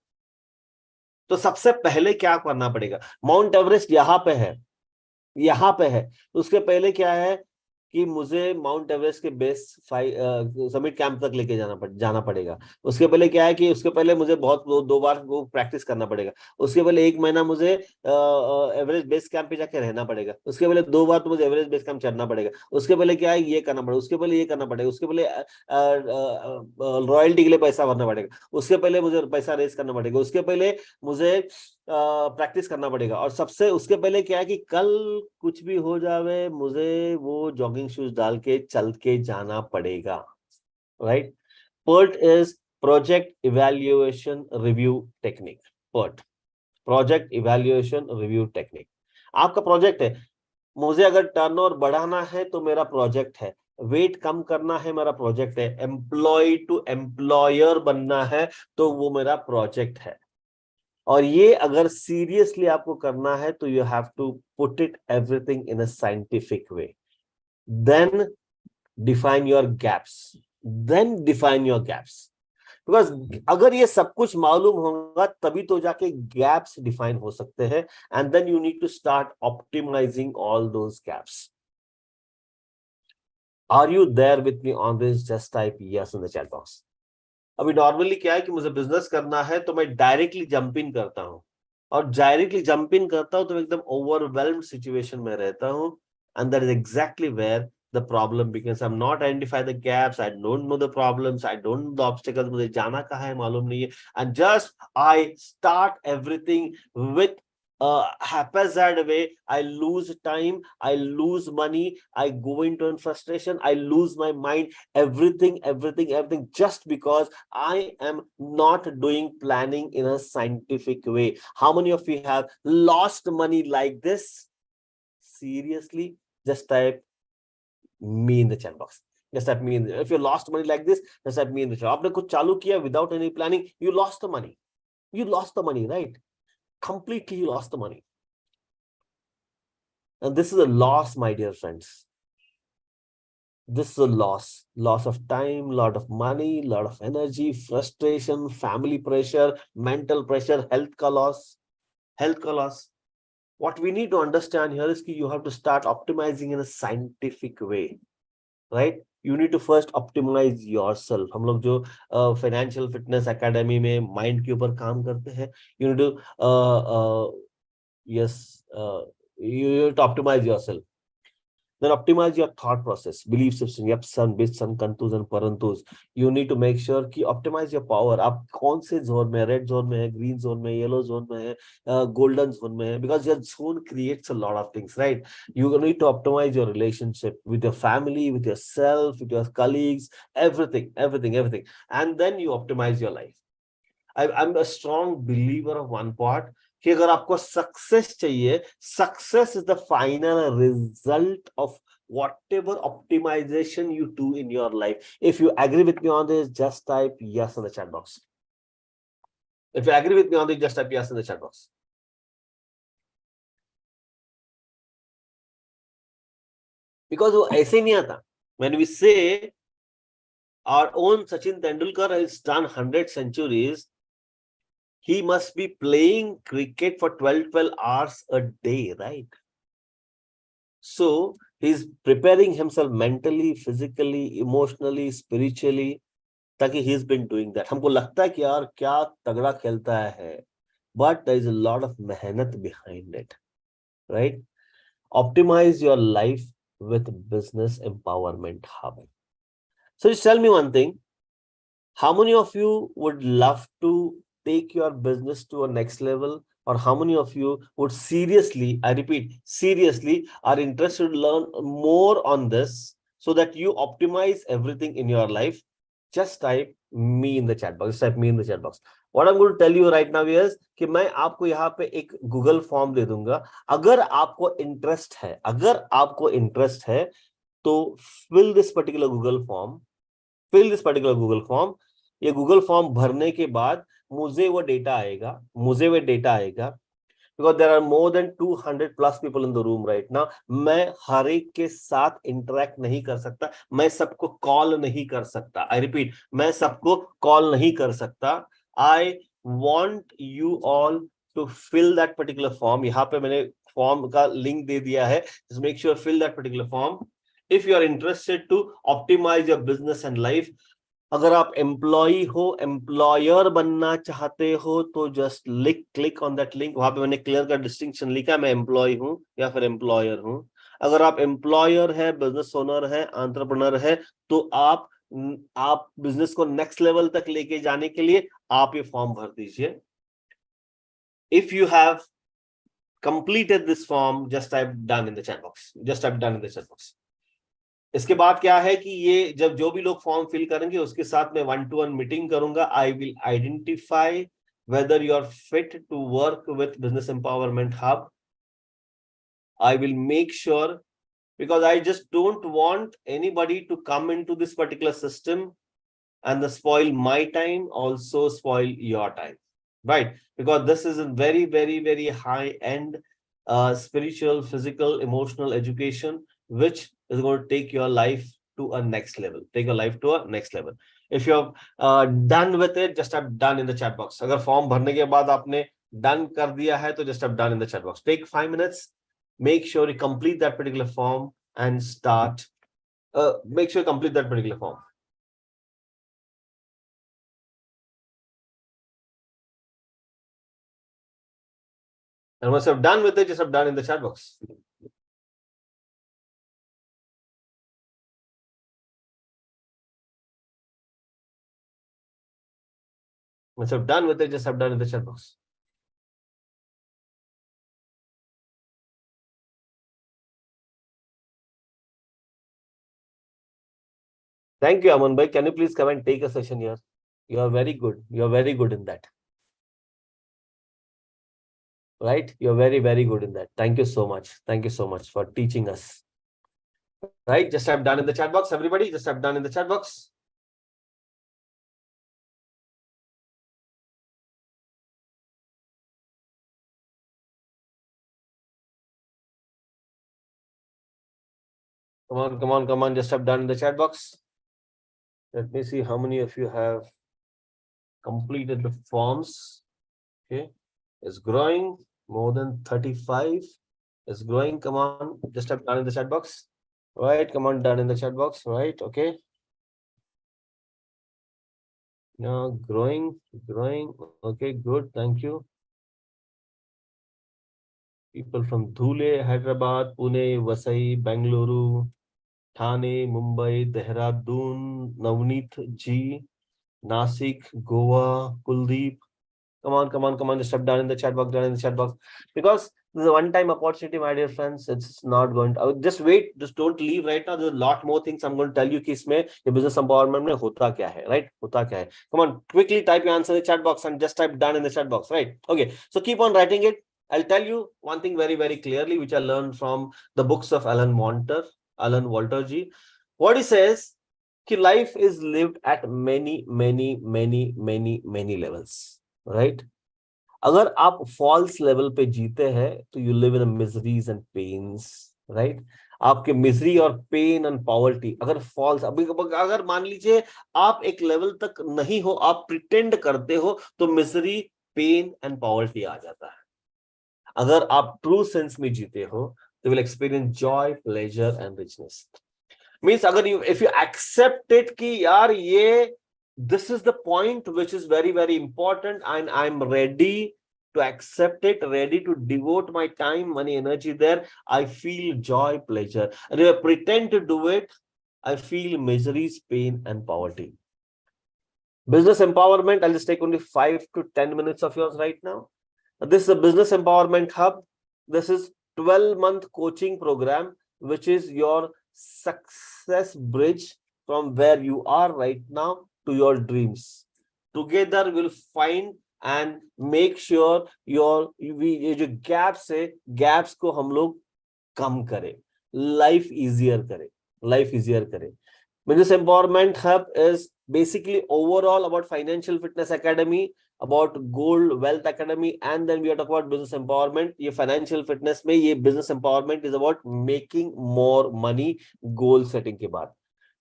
तो सबसे पहले क्या करना पड़ेगा? माउंट एवरेस्ट यहां पे है, उसके पहले क्या है कि मुझे माउंट एवरेस्ट के बेस समिट कैंप तक लेके जाना पड़ेगा। उसके पहले क्या है कि उसके पहले मुझे बहुत दो बार वो प्रैक्टिस करना पड़ेगा। उसके पहले 1 महीना मुझे एवरेस्ट बेस कैंप पे जाके रहना पड़ेगा। उसके पहले 2 बार तो मुझे एवरेस्ट बेस कैंप चढ़ना पड़ेगा। उसके पहले क्या है, ये करना पड़ेगा। उसके पहले ये करना पड़ेगा। उसके पहले रॉयल्टी के लिए पैसा भरना पड़ेगा। उसके पहले मुझे पैसा रेस करना पड़ेगा। उसके पहले मुझे प्रैक्टिस करना पड़ेगा। और सबसे उसके पहले क्या है कि कल कुछ भी हो जावे, मुझे वो जॉगिंग शूज डाल के चल के जाना पड़ेगा, right? PERT is project evaluation review technique. PERT, project evaluation review technique. आपका प्रोजेक्ट है, मुझे अगर टर्नओवर बढ़ाना है तो मेरा प्रोजेक्ट है, वेट कम करना है मेरा प्रोजेक्ट है, एम्प्लॉय टू एम्प्लॉयर बनना है तो वो मेरा प्रोजेक्ट है। और ये अगर सीरियसली आपको करना है तो you have to put it everything in a scientific way, then define your gaps, because अगर ये सब कुछ मालूम होगा तभी तो जाके गैप्स डिफाइन हो सकते हैं, and then you need to start optimising all those gaps. Are you there with me on this? Just type yes in the chat box. अभी नॉर्मली क्या है कि मुझे बिजनेस करना है तो मैं डायरेक्टली जंप इन करता हूं, और डायरेक्टली जंप इन करता हूं तो एकदम ओवरवेल्म्ड सिचुएशन में रहता हूं, and that is exactly where the problem because I am not identify the gaps, I don't know the problems, I don't know the obstacles, मुझे जाना कहाँ है मालूम नहीं है, and just I start everything with haphazard way. I lose time, I lose money, I go into frustration, I lose my mind, everything, just because I am not doing planning in a scientific way. How many of you have lost money like this? Seriously, just type me in the chat box. Just type me in if you lost money like this, just type me in the chat. आपने कुछ चालू किया without any planning, you lost the money, right? Completely you lost the money. And this is a loss, my dear friends. This is a loss of time, lot of money, lot of energy, frustration, family pressure, mental pressure, health ka loss. What we need to understand here is that you have to start optimizing in a scientific way, right? You need to first optimize yourself. हम लोग जो financial fitness academy में mind के ऊपर काम करते हैं, you need to yes, you need to optimize yourself. Then optimize your thought process, belief system, yaps and bits and contours and parantus. You need to make sure कि optimize your power. आप कौन से zone में, red zone में है, green zone में, yellow zone में है, गोल्डन जोन में है, because your zone creates a lot of things, right? You need to optimize your relationship with your family, with yourself, with your colleagues, everything, and then you optimize your life. I'm a strong believer of one part कि अगर आपको success चाहिए, success is the final result of whatever optimization you do in your life. If you agree with me on this, just type yes in the chat box. If you agree with me on this, just type yes in the chat box. Because वो ऐसे नहीं आता. When we say our own Sachin Tendulkar has done 100 centuries, he must be playing cricket for 12 hours a day, right? So he's preparing himself mentally, physically, emotionally, spiritually, ताकि he's been doing that. हमको लगता है कि यार क्या तगड़ा खेलता है, but there is a lot of मेहनत behind it, right? Optimize your life with business empowerment hub. So just tell me one thing. How many of you would love to take your business to a next level, or how many of you would seriously, I repeat, seriously are interested to learn more on this so that you optimize everything in your life? Just type me in the chat box. Just type me in the chat box. What I'm going to tell you right now is कि मैं आपको यहाँ पे एक Google form दे दूंगा. अगर आपको interest है तो fill this particular Google form. ये गूगल फॉर्म भरने के बाद मुझे वो डेटा आएगा. because there are more than 200 plus people in the room right now. मैं हर एक के साथ इंटरेक्ट नहीं कर सकता, मैं सबको कॉल नहीं कर सकता. I repeat, मैं सबको कॉल नहीं कर सकता. I want you all to fill that particular form. यहाँ पे मैंने फॉर्म का लिंक दे दिया है. Just make sure fill that particular form. If you are interested to optimize your business and life, अगर आप एम्प्लॉय हो, एम्प्लॉयर बनना चाहते हो, तो just click on that link. वहां पे मैंने क्लियर का डिस्टिंक्शन लिखा, मैं एम्प्लॉय हूं या फिर एम्प्लॉयर हूं. अगर आप एम्प्लॉयर है, बिजनेस ओनर है, एंटरप्रेन्योर है, तो आप बिजनेस को नेक्स्ट लेवल तक लेके जाने के लिए आप ये फॉर्म भर दीजिए. If you have completed this form, just type done in the chat box. इसके बाद क्या है कि ये जब जो भी लोग फॉर्म फिल करेंगे उसके साथ मैं 1-to-1 मीटिंग करूंगा. I will identify whether you are fit to work with Business Empowerment Hub. I will make sure, because I just don't want anybody to come into this particular system and spoil my time, also spoil your time, right? Because this is a very, very, very high end spiritual, physical, emotional education, which is going to take your life to a next level. If you're done with it, just type done in the chat box. अगर form भरने के बाद आपने done कर दिया है तो just type done in the chat box. Take 5 minutes. Make sure you complete that particular form and start. Make sure you complete that particular form. And once you're done with it, just type done in the chat box. Once you're done with it, just have done in the chat box. Thank you, Aman bhai. Can you please come and take a session here? You are very good. You are very good in that. Right? You're very, very good in that. Thank you so much. Thank you so much for teaching us. Right? Just have done in the chat box, everybody. Just have done in the chat box. Come on. Just have done in the chat box. Let me see how many of you have completed the forms. Okay. It's growing. More than 35. It's growing. Come on. Just have done in the chat box. Right. Come on. Done in the chat box. Right. Okay. Now growing. Okay. Good. Thank you. People from Dhule, Hyderabad, Pune, Vasai, Bengaluru, Thane, Mumbai, Dehradun, Navneet Ji, Nasik, Goa, Kuldeep. Come on. Just have done in the chat box, because this is a one-time opportunity, my dear friends. It's not going to, just wait, just don't leave right now. There's a lot more things I'm going to tell you कि इसमें ये business empowerment में होता क्या है, right? होता क्या है? Come on, quickly type your answer in the chat box and just type done in the chat box, right? Okay, so keep on writing it. I'll tell you one thing very, very clearly, which I learned from the books of Alan Walter Ji. What he says, कि life is lived at many levels, right? अगर आप false level पे जीते हैं तो you live in miseries and pains, right? आपके misery और pen and poverty अगर फॉल्स, अगर मान लीजिए आप एक लेवल तक नहीं हो, आप प्रिटेंड करते हो, तो मिजरी, पेन एंड पॉवर्टी आ जाता है. अगर आप ट्रू सेंस में जीते हो तो will experience Joy, pleasure and richness. Means अगर इफ यू एक्सेप्ट इट कि यार ये this is the point which is very, very important, and I'm ready to accept it, ready to devote my time, money, energy there. I feel joy, pleasure. And if I pretend to do it, I feel miseries, pain, and poverty. Business empowerment, I'll just take only 5 to 10 minutes of yours right now. This is a business empowerment hub. This is 12-month coaching program, which is your success bridge from where you are right now to your dreams. Together we'll find and make sure your ये जो gaps है, gaps को हम लोग कम करें, life easier करें, life easier करें. Business Empowerment Hub is basically overall about Financial Fitness Academy, about Gold Wealth Academy, and then we are talking about business empowerment. ये financial fitness में ये business empowerment is about making more money, goal setting के बाद.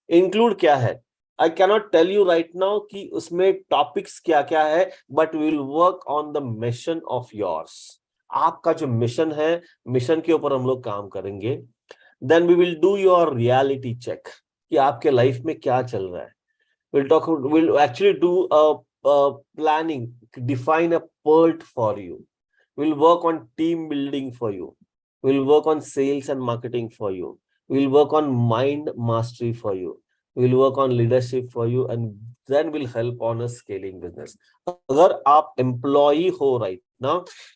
Include क्या है? I cannot tell you right now कि उसमें topics क्या क्या है, but we will work on the mission of yours. आपका जो mission है, mission के ऊपर हम लोग काम करेंगे. Then we will do your reality check कि आपके लाइफ में क्या चल रहा है. We'll actually do a planning, define a PERT for you. We'll work on team building for you. We'll work on sales and marketing for you. We'll work on mind mastery for you. We'll work on leadership for you, and then we'll help on a scaling business. अगर आप employee हो right ना,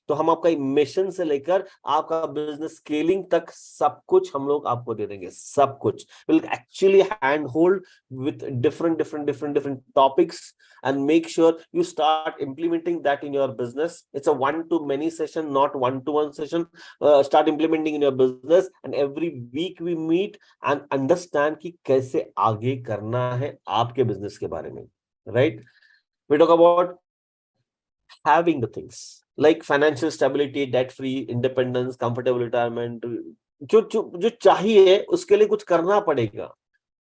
तो हम आपका mission से लेकर आपका बिजनेस स्केलिंग तक सब कुछ हम लोग आपको दे देंगे. सब कुछ will actually hand hold with different topics and make sure you start implementing that in your business. It's a one-to-many session, not one-to-one session. Start implementing in your business, and every week we meet and understand कि कैसे आगे करना है आपके business के बारे में, right? We talk about having the things like financial stability, debt-free, independence, comfortable retirement. जो चाहिए उसके लिए कुछ करना पड़ेगा.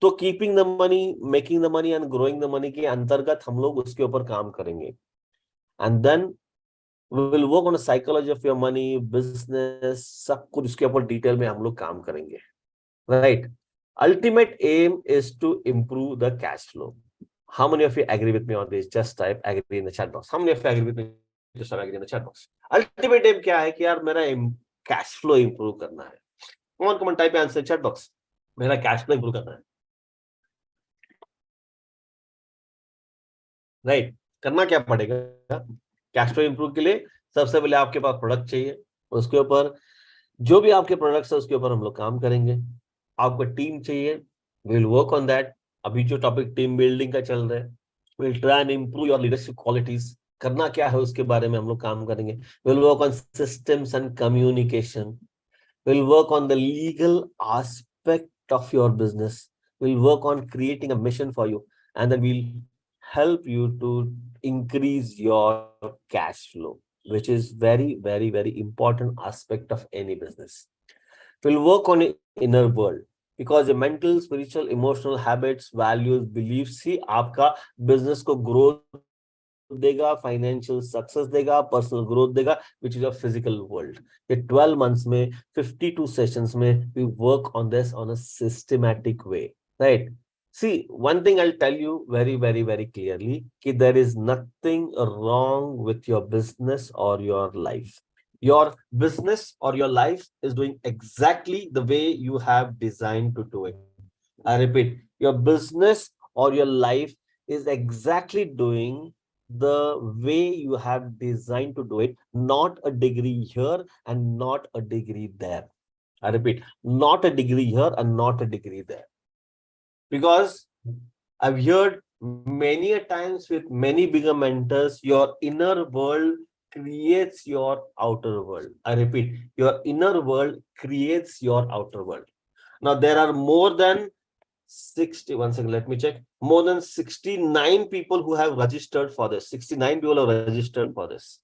तो keeping the money, making the money and growing the money के अंतर्गत हम लोग उसके ऊपर काम करेंगे. And then we will work on psychology of your money, business, सब कुछ उसके ऊपर डिटेल में हम लोग काम करेंगे, right? Ultimate aim is to improve the cash flow. How many of you agree with me on this? Just type agree in the chat box. How many of you agree with me? Just type agree in the chat box. Ultimate aim क्या है कि यार मेरा cash flow improve करना है. कौन type answer chat box. मेरा cash flow improve करना है, राइट? करना क्या पड़ेगा कैश फ्लो इंप्रूव के लिए? सबसे पहले आपके पास प्रोडक्ट चाहिए, उसके ऊपर जो भी आपके प्रोडक्ट्स है उसके ऊपर हम लोग काम करेंगे. आपको टीम चाहिए, विल वर्क ऑन दैट. अभी जो टॉपिक टीम बिल्डिंग का चल रहा है, will try and improve your leadership qualities. करना क्या है उसके बारे में हम लोग काम करेंगे. Will work on systems and communication. Will work on the legal aspect of your business. Will work on creating a mission for you, and then we'll help you to increase your cash flow, which is very important aspect of any business. We'll work on your inner world because your mental, spiritual, emotional habits, values, beliefs ही आपका business को growth देगा, financial success देगा, personal growth देगा, which is your physical world. ये 12 months में 52 sessions में we work on this on a systematic way, right? See, one thing I'll tell you very clearly, कि there is nothing wrong with your business or your life. Your business or your life is doing exactly the way you have designed to do it. I repeat, your business or your life is exactly doing the way you have designed to do it, not a degree here and not a degree there. I repeat, not a degree here and not a degree there. Because I've heard many a times with many bigger mentors, your inner world creates your outer world. I repeat, your inner world creates your outer world. Now, there are more than 60, one second, let me check. More than 69 people who have registered for this. 69 people have registered for this.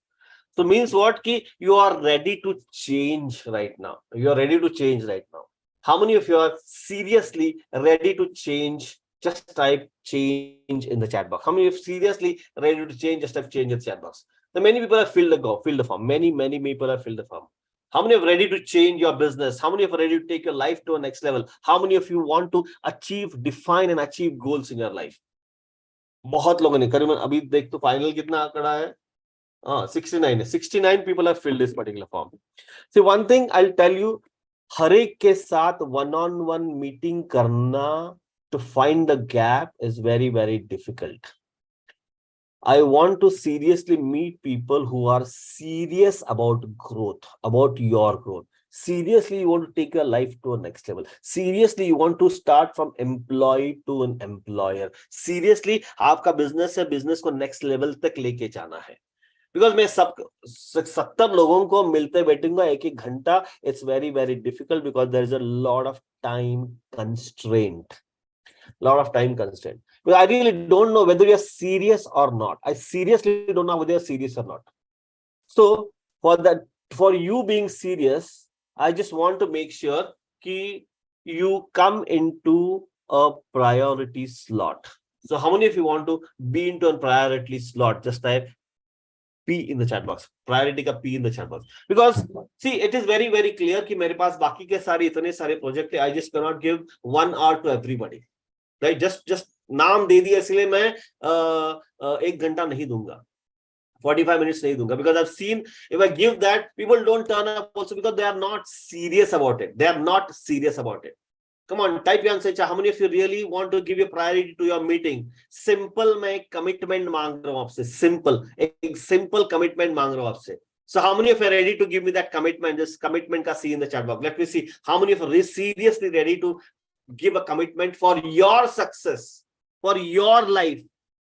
So means what? Ki you are ready to change right now. You are ready to change right now. How many of you are seriously ready to change? Just type change in the chat box. How many of you seriously ready to change? Just type change in the chat box. The many people have filled the form. Many people have filled the form. How many are ready to change your business? How many are ready to take your life to a next level? How many of you want to achieve, define and achieve goals in your life? बहुत लोगों ने करीबन अभी देख तो final कितना आंकड़ा है. 69 है. 69 people have filled this particular form. See, one thing I'll tell you, हर एक के साथ one-on-one meeting करना to find the gap is very difficult. I want to seriously meet people who are serious about growth, about your growth. Seriously, you want to take your life to a next level. Seriously, you want to start from employee to an employer. Seriously, आपका business है, business को next level तक लेके जाना है. Because मैं 70 लोगों को मिलते बैठूंगा एक एक घंटा, it's very very difficult because there is a lot of time constraint. Lot of time constraint. Because I really don't know whether you're serious or not. I seriously don't know whether you're serious or not. So for that, for you being serious, I just want to make sure that you come into a priority slot. So how many of you want to be into a priority slot? Just type P in the chat box. Priority का P in the chat box. Because see, it is very very clear कि मेरे पास बाकी के सारे इतने सारे project है. I just cannot give 1 hour to everybody. Right? Just नाम दे दिया इसलिए मैं 1 घंटा नहीं दूंगा, 45 minutes नहीं दूंगा, because I've seen if I give that, people don't turn up also because they are not serious about it. They are not serious about it. Come on, type your answer. How many of you really want to give your priority to your meeting? Simple, मैं commitment मांग रहा हूँ आपसे. Simple, एक simple commitment मांग रहा हूँ आपसे. So how many of you are ready to give me that commitment? Just commitment का C in the chat box. Let me see how many of you are seriously ready to give a commitment for your success, for your life,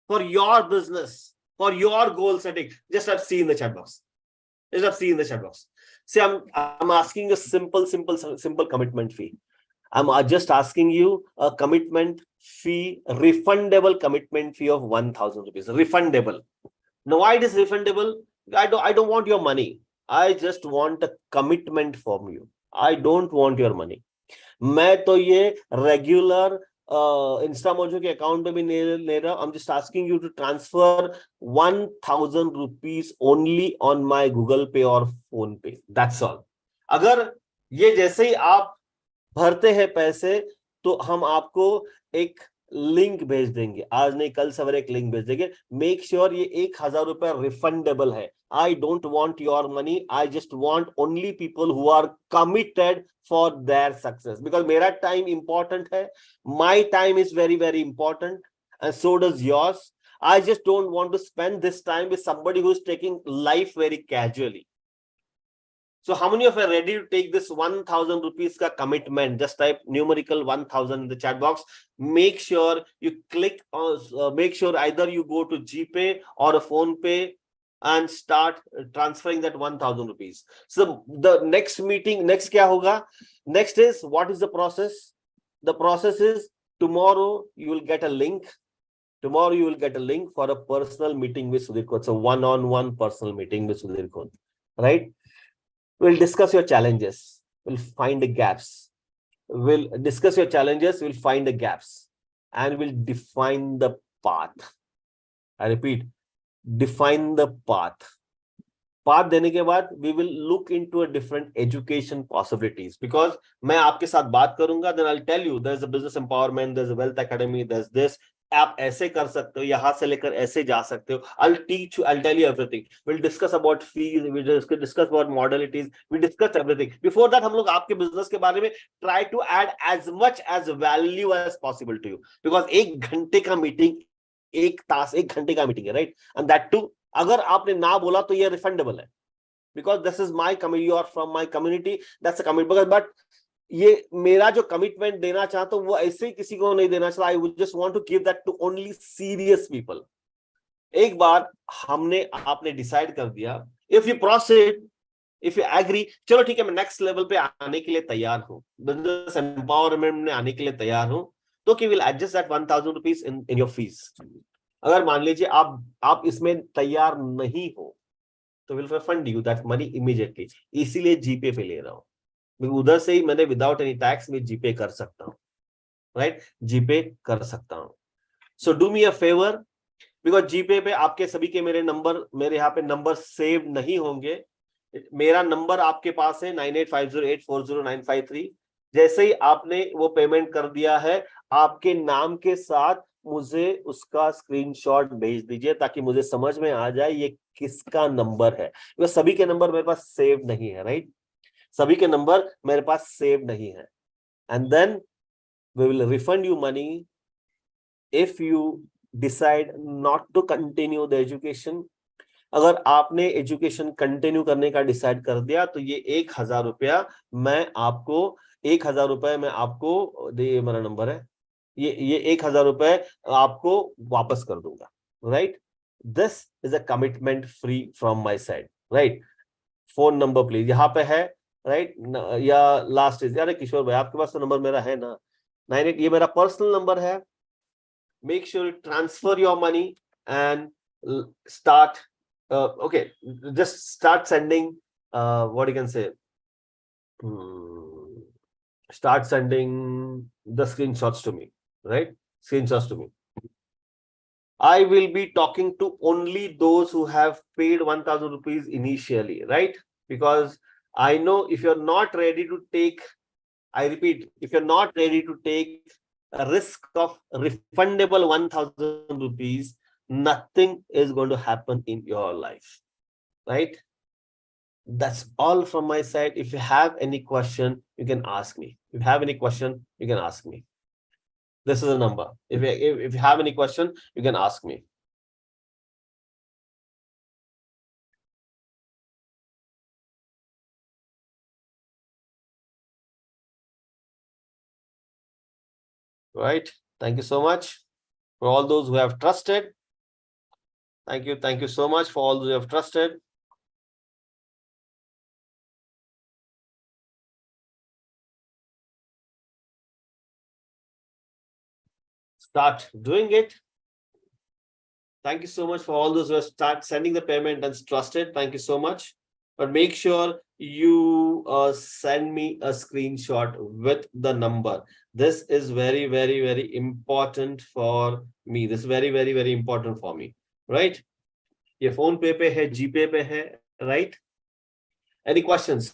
for your business, for your goal setting. Just have C in the chat box. Just have C in the chat box. See, I'm asking a simple commitment fee. I'm just asking you a commitment fee, refundable commitment fee of 1,000 rupees. Refundable. Now, why it is refundable? I don't want your money. I just want a commitment from you. I don't want your money. मैं तो ये regular Instamojo के account में भी नहीं ले रहा. I'm just asking you to transfer 1,000 rupees only on my Google Pay or Phone Pay. That's all. अगर ये जैसे ही आप भरते हैं पैसे तो हम आपको एक लिंक भेज देंगे. आज नहीं कल सवेरे एक लिंक भेज देंगे. मेक श्योर ये 1,000 रुपए रिफंडेबल है. I don't want your money. I just want only people who are committed for their success. Because मेरा time important है. My time is very very important, and so does yours. I just don't want to spend this time with somebody who is taking life very casually. So how many of you are ready to take this 1,000 rupees ka commitment? Just type numerical 1,000 in the chat box. Make sure you click on, make sure either you go to GPay or a Phone Pay and start transferring that 1,000 rupees. So the next meeting, next kya hoga? Next is, what is the process? The process is tomorrow you will get a link. Tomorrow you will get a link for a personal meeting with Sudhir Khot. So one-on-one personal meeting with Sudhir Khot, right? We'll discuss your challenges. We'll find the gaps. We'll discuss your challenges. We'll find the gaps. And we'll define the path. I repeat, define the path. Path देने के बाद we will look into a different education possibilities. Because मैं आपके साथ बात करूंगा, then I'll tell you there's a business empowerment, there's a wealth academy, there's this. आप ऐसे कर सकते हो, यहाँ से लेकर ऐसे जा सकते हो. I'll teach you, I'll tell you everything. We'll discuss about fees, we'll discuss about modalities, we'll discuss everything. Before that, हम लोग आपके business के बारे में try to add as much as value as possible to you. Because 1 घंटे का meeting, 1 घंटे का meeting है, right? And that too, अगर आपने ना बोला तो ये refundable है. Because this is my community, you are from my community, that's a commitment. But ये मेरा जो कमिटमेंट देना चाहता हूं वो ऐसे ही किसी को नहीं देना चाहता. I would just want to give that to only serious people. एक बार हमने आपने डिसाइड कर दिया, if you proceed, if you agree, चलो ठीक है मैं नेक्स्ट लेवल पे आने के लिए तैयार हूं, बिजनेस एम्पावरमेंट में आने के लिए तैयार हूं, तो कि will adjust that 1,000 rupees in your fees. अगर मान लीजिए आप इसमें तैयार नहीं हो तो will refund you that money immediately. इसीलिए जीपे पे ले रहा हूं. उधर से ही मैंने विदाउट एनी टैक्स में जीपे कर सकता हूँ, राइट? जीपे कर सकता हूँ. So do me a favour, because GPay पे आपके सभी के मेरे यहाँ पे नंबर सेव नहीं होंगे. मेरा नंबर आपके पास है 9850840953. जैसे ही आपने वो पेमेंट कर दिया है, आपके नाम के साथ मुझे उसका स्क्रीनशॉट भेज दीजिए ताकि मुझे समझ में आ जाए ये किसका नंबर है. बिकॉज सभी के नंबर मेरे पास सेव नहीं है, राइट? सभी के नंबर मेरे पास सेव नहीं है. And then we will refund you money if you decide not to continue the education. अगर आपने एजुकेशन कंटिन्यू करने का डिसाइड कर दिया तो ये 1,000 रुपया मैं आपको 1,000 रुपए मैं आपको ये मेरा नंबर है, ये 1,000 रुपए आपको वापस कर दूंगा. Right, this is a commitment free from my side. Right, phone number please यहाँ पे है. राइट, या लास्ट इज, अरे किशोर भाई आपके पास तो नंबर मेरा है ना, 98, ये मेरा पर्सनल नंबर है. Make sure transfer your money and start. Okay, just start sending what you can say, start sending the screenshots to me. Right, screenshots to me. I will be talking to only those who have paid 1,000 rupees initially, right? Because I know if you're not ready to take, I repeat, if you're not ready to take a risk of refundable 1,000 rupees, nothing is going to happen in your life. Right? That's all from my side. If you have any question, you can ask me. If you have any question, you can ask me. This is a number. If you have any question, you can ask me. Right? Thank you so much for all those who have trusted. Thank you. Thank you so much for all those who have trusted. Start doing it. Thank you so much for all those who have start sending the payment and trusted. Thank you so much. But make sure you send me a screenshot with the number. This is very, very, very important for me. This is very, very, very important for me. Right? ये phone pay पे है, GPay पे है, right? Any questions?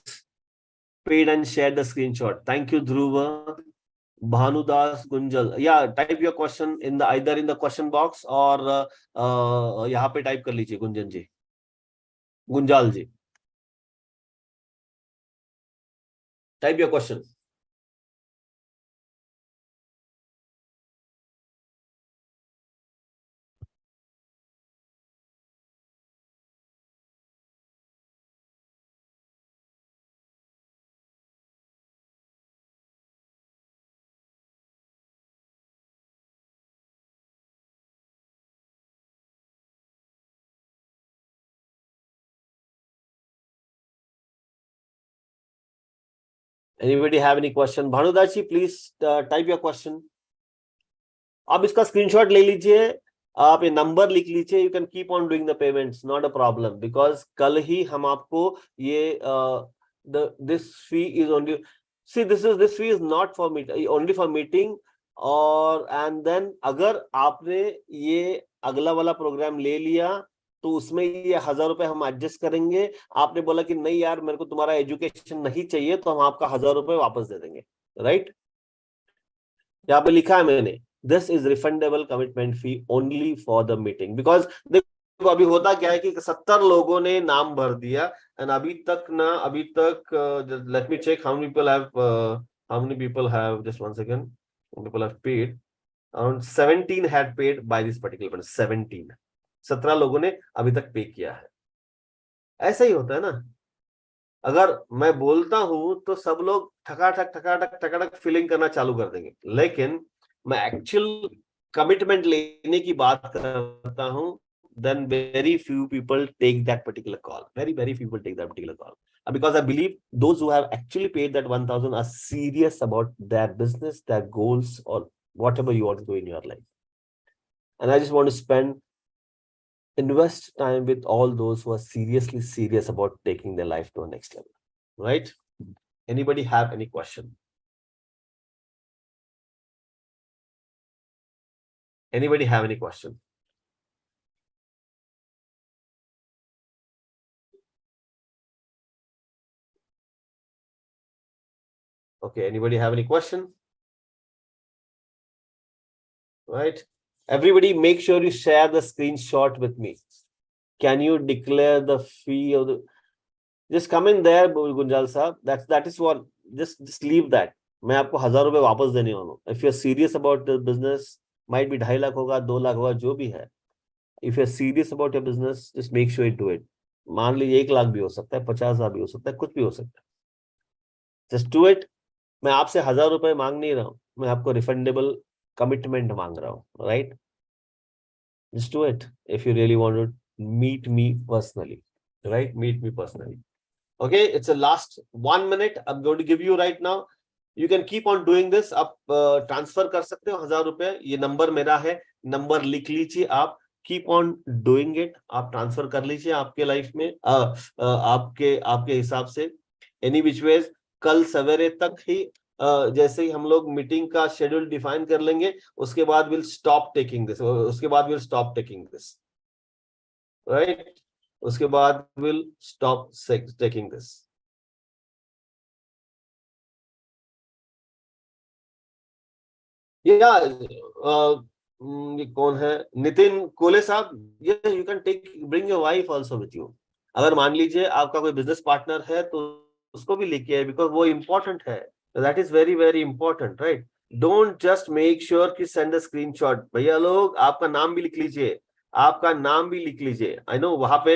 Paid and share the screenshot. Thank you, Dhruva. Bhanudas Gunjal. Yeah, type your question in the either in the question box or यहाँ पे type कर लीजिए गुंजन जी, गुंजाल जी. Type your question. Anybody have any question? Bhanudas ji, please type your question. आप इसका screenshot ले लीजिए, आप ये नंबर लिख लीजिए. You can keep on doing the payments, not a problem, because कल ही हम आपको ये this fee is only, see this fee is not for meeting, only for meeting. और एंड देन अगर आपने ये अगला वाला प्रोग्राम ले लिया तो उसमें ये 1,000 रुपए हम एडजस्ट करेंगे. आपने बोला कि नहीं यार मेरे को तुम्हारा एजुकेशन नहीं चाहिए, तो हम आपका 1,000 रुपए वापस दे देंगे. राइट, यहाँ पे लिखा है मैंने, this is refundable commitment fee only for the meeting. Because देखो अभी होता क्या है कि 70 लोगों ने नाम भर दिया एंड अभी तक let me check how many people have just one second, people have paid around 17 had paid by this particular person. 17 लोगों ने अभी तक पे किया है. ऐसा ही होता है ना, अगर मैं बोलता हूं तो सब लोग ठकाठक फीलिंग करना चालू कर देंगे, लेकिन मैं एक्चुअल कमिटमेंट लेने की बात करता हूं, then very few people take that particular call. Very few people take that particular call. Because I believe those who have actually paid that 1,000 are serious about their business, their goals, or whatever you want to do in your life. And I just want to invest time with all those who are seriously serious about taking their life to a next level. Right? Anybody have any question? Anybody have any question? Okay, anybody have any question? Right? Everybody make sure you share the screenshot with me. Can you declare the fee of the, just come in there, Gunjal sahab. That is what, just leave that. मैं आपको 1,000 रुपए वापस देने वाला हूँ. If you're serious about the business, might भी 2.5 लाख होगा, 2 लाख होगा, जो भी है। If you are serious about your business, just make sure you do it. मान लीजिए 1 लाख भी हो सकता है, 50,000 भी हो सकता है, कुछ भी हो सकता है, जस्ट डू इट। मैं आपसे 1,000 रुपए मांग नहीं रहा हूँ, मैं आपको रिफंडेबल कमिटमेंट मांग रहा हूँ, right? Just do it if you really want to meet me personally, right? Meet me personally. Okay, it's a last 1 minute. I'm going to give you right now. You can keep on doing this. आप transfer कर सकते हो 1,000 रुपए। ये number मेरा है, number लिख लीजिए आप। Keep on doing it. आप ट्रांसफर कर लीजिए आपके लाइफ में, आपके आपके हिसाब से। एनी विच वेज, कल सवेरे तक ही जैसे ही हम लोग मीटिंग का शेड्यूल डिफाइन कर लेंगे, उसके बाद will stop taking this, right? उसके बाद विल स्टॉप टेकिंग दिस। या ये कौन है? नितिन कोले साहब। ये you can take, bring your wife also with you. अगर मान लीजिए आपका कोई बिजनेस पार्टनर है तो उसको भी लेके आए, बिकॉज वो इम्पोर्टेंट है। That is very very important, right? Don't just make sure कि सेंड अ स्क्रीनशॉट। भैया लोग, आपका नाम भी लिख लीजिए, आपका नाम भी लिख लीजिए। आई नो वहां पे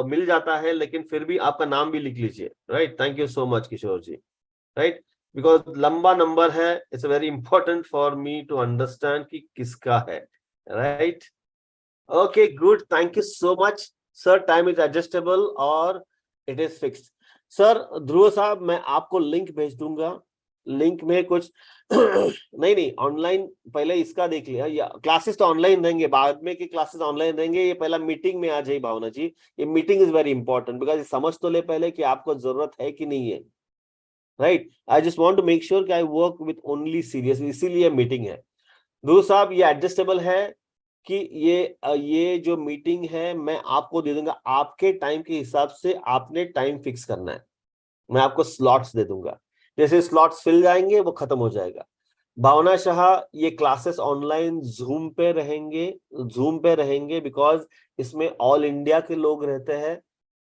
मिल जाता है, लेकिन फिर भी आपका नाम भी लिख लीजिए, right? Thank you so much Kishore ji, right? Because लंबा नंबर है, it's very important for me to understand कि किसका है, right? Okay good, thank you so much sir. Time is adjustable और it is fixed. Sir Dhruv साहब, मैं आपको लिंक भेज दूंगा। लिंक में कुछ नहीं नहीं, ऑनलाइन पहले इसका देख लिया, या क्लासेस तो ऑनलाइन रहेंगे, बाद में की क्लासेस ऑनलाइन रहेंगे। ये पहला मीटिंग में आ जाए भावना जी। ये meeting is very important, because समझ तो ले पहले कि आपको जरूरत है कि नहीं है, right? I just want to make sure कि I work with only serious, इसीलिए मीटिंग है। गुरु साहब, ये एडजस्टेबल है कि ये जो मीटिंग है मैं आपको दे दूंगा, आपके टाइम के हिसाब से आपने टाइम फिक्स करना है। मैं आपको स्लॉट्स दे दूंगा, जैसे स्लॉट्स फिल जाएंगे वो खत्म हो जाएगा। भावना शाह, ये क्लासेस ऑनलाइन जूम पे रहेंगे, जूम पे रहेंगे, बिकॉज इसमें ऑल इंडिया के लोग रहते हैं,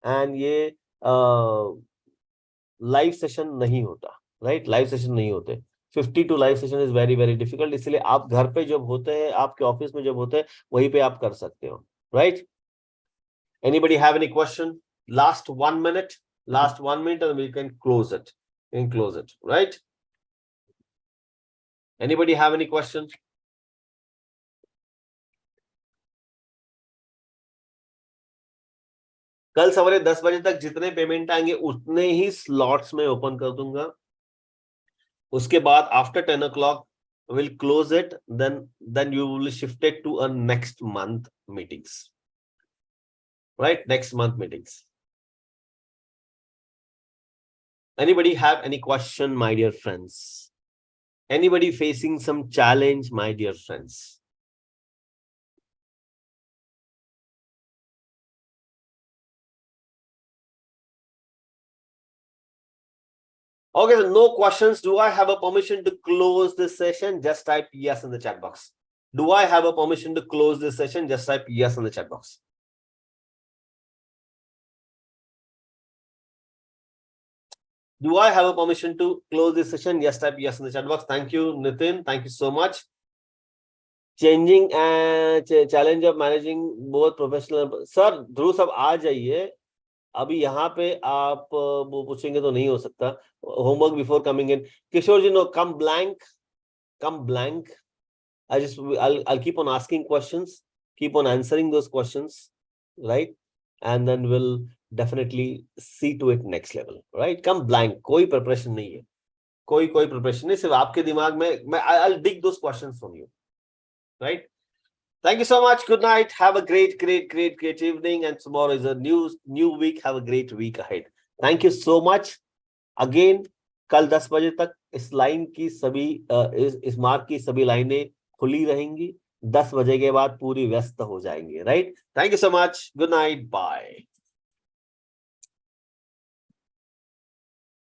एंड ये लाइव सेशन नहीं होता, राइट? लाइव सेशन नहीं होते। 52 live session is very very difficult, इसलिए आप घर पे जब होते हैं, आपके ऑफिस में जब होते हैं, वहीं पे आप कर सकते हो, right? Anybody have any question? Last 1 minute, last 1 minute and we can close it, right? Anybody have any questions? कल सवेरे 10 बजे तक जितने पेमेंट आएंगे उतने ही स्लॉट्स में ओपन कर दूंगा। उसके बाद after 10 o'clock we'll close it, then you will shift it to a next month meetings, right? Next month meetings. Anybody have any question, my dear friends? Anybody facing some challenge, my dear friends? Okay, so no questions. Do I have a permission to close this session? Just type yes in the chat box. Do I have a permission to close this session? Just type yes in the chat box. Do I have a permission to close this session? Yes, type yes in the chat box. Thank you, Nitin. Thank you so much. Changing and challenge of managing both professional. Sir, ध्रुव साहब आ जाइए। अभी यहाँ पे आप वो पूछेंगे तो नहीं हो सकता। Homework before coming in. Kishore ji, no, come blank, come blank. I'll keep on asking questions, keep on answering those questions, right? And then we'll definitely see to it next level, right? Come blank, कोई preparation नहीं है, कोई preparation नहीं, सिर्फ आपके दिमाग में I'll dig those questions from you, right? Thank you so much. Good night. Have a great evening. And tomorrow is a new week. Have a great week ahead. Thank you so much. Again, कल 10 बजे तक इस line की सभी इस मार्ग की सभी लाइनें खुली रहेंगी। 10 बजे के बाद पूरी व्यस्त हो जाएंगी, right? Thank you so much. Good night, bye.